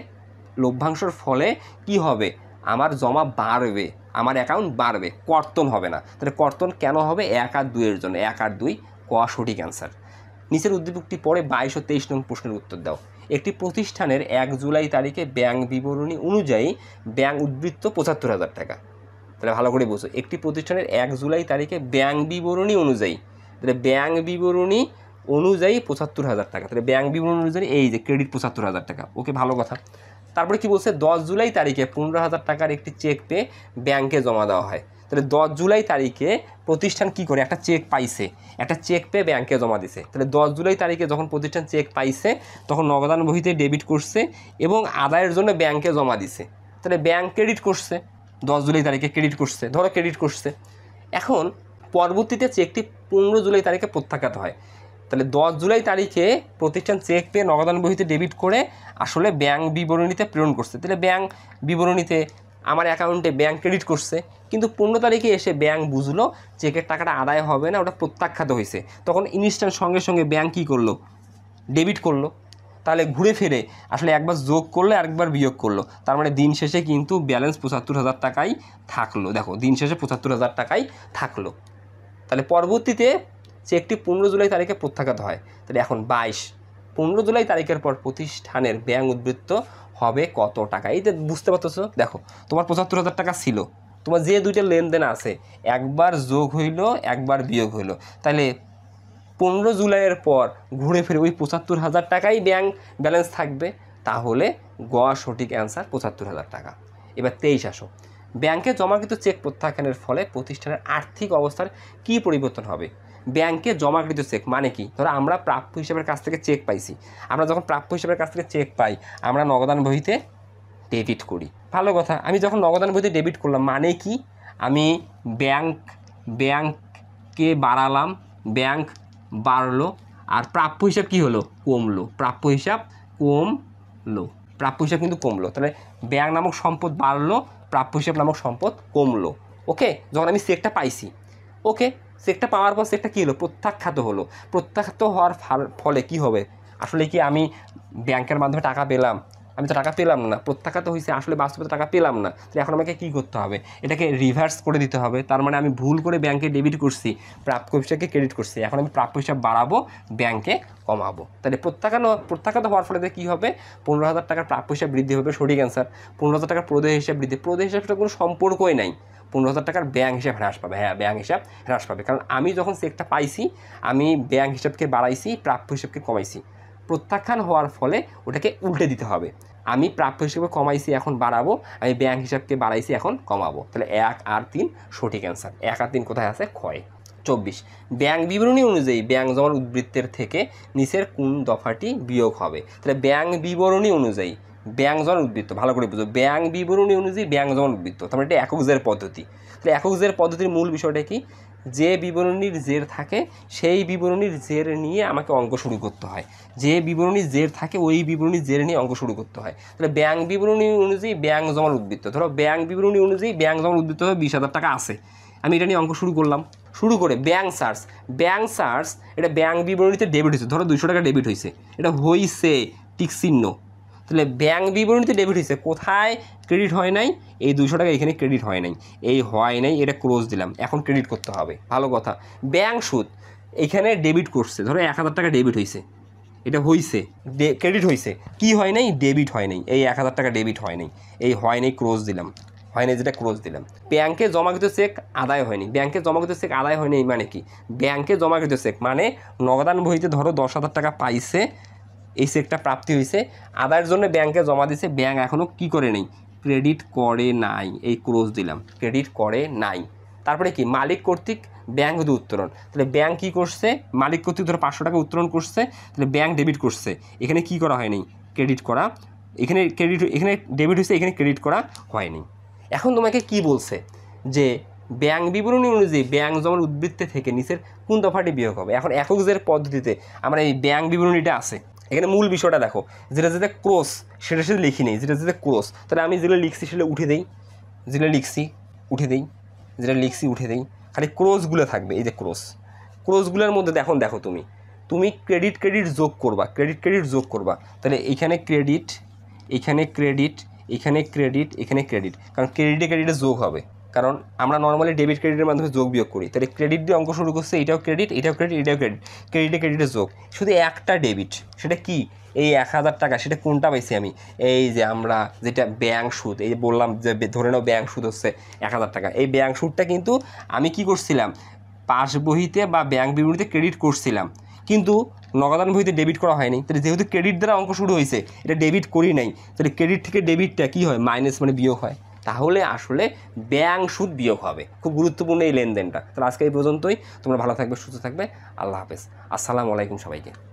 লভ্যাংশর ফলে কি হবে, আমার জমা বাড়বে, আমার অ্যাকাউন্ট বাড়বে, কর্তন হবে না। তাহলে কর্তন কেন হবে, 1 আর 2 এর জন্য, 1 আর 2 ক সঠিক অ্যান্সার। নিচের উদ্দীপকটি পরে 22 ও 23 নং প্রশ্নের উত্তর দাও। একটি প্রতিষ্ঠানের 1 জুলাই তারিখে ব্যাংক বিবরণী অনুযায়ী ব্যাংক উদ্বৃত্ত 75,000 টাকা। তাহলে ভালো করে বোঝো, একটি প্রতিষ্ঠানের 1 জুলাই তারিখে ব্যাংক বিবরণী অনুযায়ী, তাহলে ব্যাংক বিবরণী অনুযায়ী 75,000 টাকা। তাহলে ব্যাংক বিবরণী অনুযায়ী এই যে ক্রেডিট 75,000 টাকা, ওকে ভালো কথা। তারপরে কি বলছে, 10 জুলাই তারিখে 15,000 টাকার একটি চেক পেয়ে ব্যাংকে জমা দেওয়া হয়। তাহলে 10 জুলাই তারিখে প্রতিষ্ঠান কি করে, একটা চেক পাইছে, একটা চেক পেয়ে ব্যাংকে জমা দিছে। তাহলে 10 জুলাই তারিখে যখন প্রতিষ্ঠান চেক পাইছে, তখন নগদান বহিতে ডেবিট করছে এবং আদায়ের জন্য ব্যাংকে জমা দিছে। তাহলে ব্যাংক ক্রেডিট করছে, 10 জুলাই তারিখে ক্রেডিট করছে, ধরো ক্রেডিট করছে। এখন পরবর্তীতে চেকটি 15 জুলাই তারিখে প্রত্যাখ্যাত হয়। তাহলে 10 জুলাই তারিখে প্রতিষ্ঠান চেক পেয়ে নগদান বহিতে ডেবিট করে আসলে ব্যাংক বিবরণীতে প্রেরণ করছে। তাহলে ব্যাংক বিবরণীতে আমার অ্যাকাউন্টে ব্যাংক ক্রেডিট করছে, কিন্তু 15 তারিখে এসে ব্যাংক বুঝলো চেকের টাকাটা আদায় হবে না, ওটা প্রত্যাখ্যাত হয়েছে। তখন ইনস্ট্যান্ট সঙ্গে সঙ্গে ব্যাংক কী করলো, ডেবিট করলো। তাহলে ঘুরে ফিরে আসলে একবার যোগ করলো, আরেকবার বিয়োগ করলো, তার মানে দিন শেষে কিন্তু ব্যালেন্স 75,000 টাকাই থাকলো। দেখো দিন শেষে 75,000 টাকাই থাকলো। তাহলে পরবর্তীতে চেকটি 15 জুলাই তারিখে প্রত্যাখ্যাত হয়। তাহলে এখন 15 জুলাই তারিখের পর প্রতিষ্ঠানের ব্যাংক উদ্বৃত্ত হবে কত টাকা, এই যে বুঝতে পারতেছো। দেখো তোমার 75,000 টাকা ছিল, তোমার যে দুইটা লেনদেন আছে, একবার যোগ হইল, একবার বিয়োগ হইল, তাহলে 15 জুলাইয়ের পর ঘুরে ফিরে ওই 75,000 টাকাই ব্যাংক ব্যালেন্স থাকবে। তাহলে গ সঠিক অ্যান্সার 75,000 টাকা। এবার 23 আসো, ব্যাংকে জমাকৃত চেক প্রত্যাখ্যানের ফলে প্রতিষ্ঠানের আর্থিক অবস্থার কী পরিবর্তন হবে। ব্যাংকে জমাকৃত চেক মানে কি, ধরো আমরা প্রাপ্য হিসাবের কাছ থেকে চেক পাইছি, আমরা যখন প্রাপ্য হিসাবের কাছ থেকে চেক পাই, আমরা নগদান বহিতে ডেবিট করি। ভালো কথা, আমি যখন নগদান বহিতে ডেবিট করলাম মানে কি, আমি ব্যাংককে বাড়ালাম, ব্যাংক বাড়লো, আর প্রাপ্য হিসাব কী হলো, কমলো, প্রাপ্য হিসাব কমলো, প্রাপ্য হিসাব কিন্তু কমলো। তাহলে ব্যাংক নামক সম্পদ বাড়লো, প্রাপ্য হিসাব নামক সম্পদ কমলো। ওকে, যখন আমি চেকটা পাইছি, ওকে চেকটা পাওয়ার পর চেকটা কী হলো, প্রত্যাখ্যাত হলো। প্রত্যাখ্যাত হওয়ার ফলে কি হবে, আসলে কি আমি ব্যাংকের মাধ্যমে টাকা পেলাম? আমি তো টাকা পেলাম না, প্রত্যাখ্যাত হয়েছে, আসলে বাস্তবে টাকা পেলাম না। তাহলে এখন আমাকে কী করতে হবে, এটাকে রিভার্স করে দিতে হবে। তার মানে আমি ভুল করে ব্যাংকে ডেবিট করছি, প্রাপ্য হিসাবকে ক্রেডিট করছি, এখন আমি প্রাপ্য হিসাব বাড়াবো, ব্যাংকে কমাবো। তাহলে প্রত্যাখ্যাত হওয়ার ফলে কী হবে, 15,000 টাকার প্রাপ্য হিসাব বৃদ্ধি হবে, সঠিক অ্যান্সার। 15,000 টাকার প্রদেয় হিসাব বৃদ্ধি, প্রদেয় হিসাবটা কোনো সম্পর্কই নাই। 15,000 টাকার ব্যাংক হিসাব হ্রাস পাবে, হ্যাঁ ব্যাংক হিসাব হ্রাস পাবে, কারণ আমি যখন চেকটা পাইছি আমি ব্যাংক হিসাবকে বাড়াইছি, প্রাপ্য হিসাবকে কমাইছি। প্রত্যাখ্যান হওয়ার ফলে ওটাকে উল্টে দিতে হবে, আমি প্রাপ্য হিসাবে কমাইছি এখন বাড়াবো, আমি ব্যাংক হিসাবকে বাড়াইছি এখন কমাবো। তাহলে 1 আর 3 সঠিক অ্যান্সার। 1 আর 3 কোথায় আছে, ক্ষয়। 24 ব্যাংক বিবরণী অনুযায়ী ব্যাংক জমার উদ্বৃত্তের থেকে নিচের কোন দফাটি বিয়োগ হবে। তাহলে ব্যাংক বিবরণী অনুযায়ী ব্যাংক জমার উদ্বৃত্ত, ভালো করে বুঝো, ব্যাংক বিবরণী অনুযায়ী ব্যাংক জমার উদ্বৃত্ত, তার মানে এটা একক জের পদ্ধতি। তাহলে একক জের পদ্ধতির মূল বিষয়টা কি, যে বিবরণীর জের থাকে সেই বিবরণীর জের নিয়ে আমাকে অঙ্ক শুরু করতে হয়, যে বিবরণীর জের থাকে ওই বিবরণীর জের নিয়ে অঙ্ক শুরু করতে হয়। তাহলে ব্যাংক বিবরণী অনুযায়ী ব্যাংক জমার উদ্বৃত্ত, ধরো ব্যাংক বিবরণী অনুযায়ী ব্যাংক জমার উদ্বৃত্ত হবে 20,000 টাকা আছে, আমি এটা নিয়ে অঙ্ক শুরু করলাম। শুরু করে ব্যাংক সার্চ, এটা ব্যাংক বিবরণীতে ডেবিট হয়েছে, ধরো 200 টাকা ডেবিট হয়েছে, এটা হইছে টিক চিহ্ন। তাহলে ব্যাংক বিবরণীতে ডেবিট হয়েছে, কোথায় ক্রেডিট হয় নাই, এই 200 টাকা এখানে ক্রেডিট হয় নাই, এই হয় নাই, এটা ক্লোজ দিলাম, এখন ক্রেডিট করতে হবে, ভালো কথা। ব্যাংক সুদ এখানে ডেবিট করছে, ধরো 1,000 টাকা ডেবিট হয়েছে, এটা হয়েছে ক্রেডিট হয়েছে, কি হয় নাই, ডেবিট হয় নাই, এই 1,000 টাকা ডেবিট হয় নাই, এই হয় নাই, ক্লোজ দিলাম, হয় নাই যেটা ক্লোজ দিলাম। ব্যাংকে জমাকৃত চেক আদায় হয়নি, ব্যাংকে জমাকৃত চেক আদায় হয়নি মানে কি, ব্যাংকে জমাকৃত চেক মানে নগদান বহিতে ধরো 10,000 টাকা পাইছে, এই চেকটা প্রাপ্তি হয়েছে, আদায়ের জন্য ব্যাংকে জমা দিয়েছে, ব্যাংক এখনও কী করে নেই, ক্রেডিট করে নাই, এই ক্লোজ দিলাম, ক্রেডিট করে নাই। তারপরে কি, মালিক কর্তৃক ব্যাংক হতে উত্তোলন, তাহলে ব্যাংক কী করছে, মালিক কর্তৃক ধরো 500 টাকা উত্তোলন করছে, তাহলে ব্যাংক ডেবিট করছে, এখানে কি করা হয়নি, ক্রেডিট করা, এখানে ডেবিট হয়েছে, এখানে ক্রেডিট করা হয়নি। এখন তোমাকে কি বলছে যে ব্যাংক বিবরণী অনুযায়ী ব্যাংক জমার উদ্বৃত্তে থেকে নিচের কোন দফাটি বিয়োগ হবে। এখন একক জের পদ্ধতিতে আমরা এই ব্যাংক বিবরণীটা আছে, এখানে মূল বিষয়টা দেখো, যেটা যেটা ক্রস সেটা সেটা লিখি নেই, যেটা যেটা ক্রস, তাহলে আমি যেগুলো লিখছি সেটা উঠে দেই, যেটা লিখছি উঠে দেই, যেটা লিখছি উঠে দেই, খালি ক্রসগুলো থাকবে, এই যে ক্রসগুলোর মধ্যে দেখো তুমি ক্রেডিট যোগ করবা, ক্রেডিট যোগ করবা, তাহলে এইখানে ক্রেডিট, এখানে ক্রেডিট, এখানে ক্রেডিট, এখানে ক্রেডিট, কারণ ক্রেডিটে যোগ হবে, কারণ আমরা নর্মালি ডেবিট ক্রেডিটের মাধ্যমে যোগ বিয়োগ করি, তাহলে ক্রেডিট দিয়ে অঙ্ক শুরু করছে, এটাও ক্রেডিট, এটাও ক্রেডিট, এটাও ক্রেডিট, ক্রেডিটে যোগ, শুধু একটা ডেবিট, সেটা কি, এই 1,000 টাকা, সেটা কোনটা পাইছি আমি, এই যে আমরা যেটা ব্যাংক সুদ, এই যে বললাম যে ধরে নাও ব্যাংক সুদ হচ্ছে 1,000 টাকা, এই ব্যাংক সুদটা কিন্তু আমি কি করছিলাম, পাস বহিতে বা ব্যাংক বিবরণীতে ক্রেডিট করছিলাম, কিন্তু নগদান বহিতে ডেবিট করা হয়নি। তাহলে যেহেতু ক্রেডিট দ্বারা অঙ্ক শুরু হয়েছে, এটা ডেবিট করি নাই, তাহলে ক্রেডিট থেকে ডেবিটটা কী হয়, মাইনাস মানে বিয়োগ হয়, তাহলে আসলে ব্যাংক সুদ বিয়োগ হবে। খুব গুরুত্বপূর্ণ এই লেনদেনটা। তাহলে আজকে এই পর্যন্তই, তোমরা ভালো থাকবে, সুস্থ থাকবে, আল্লাহ হাফেজ, আসসালামু আলাইকুম সবাইকে।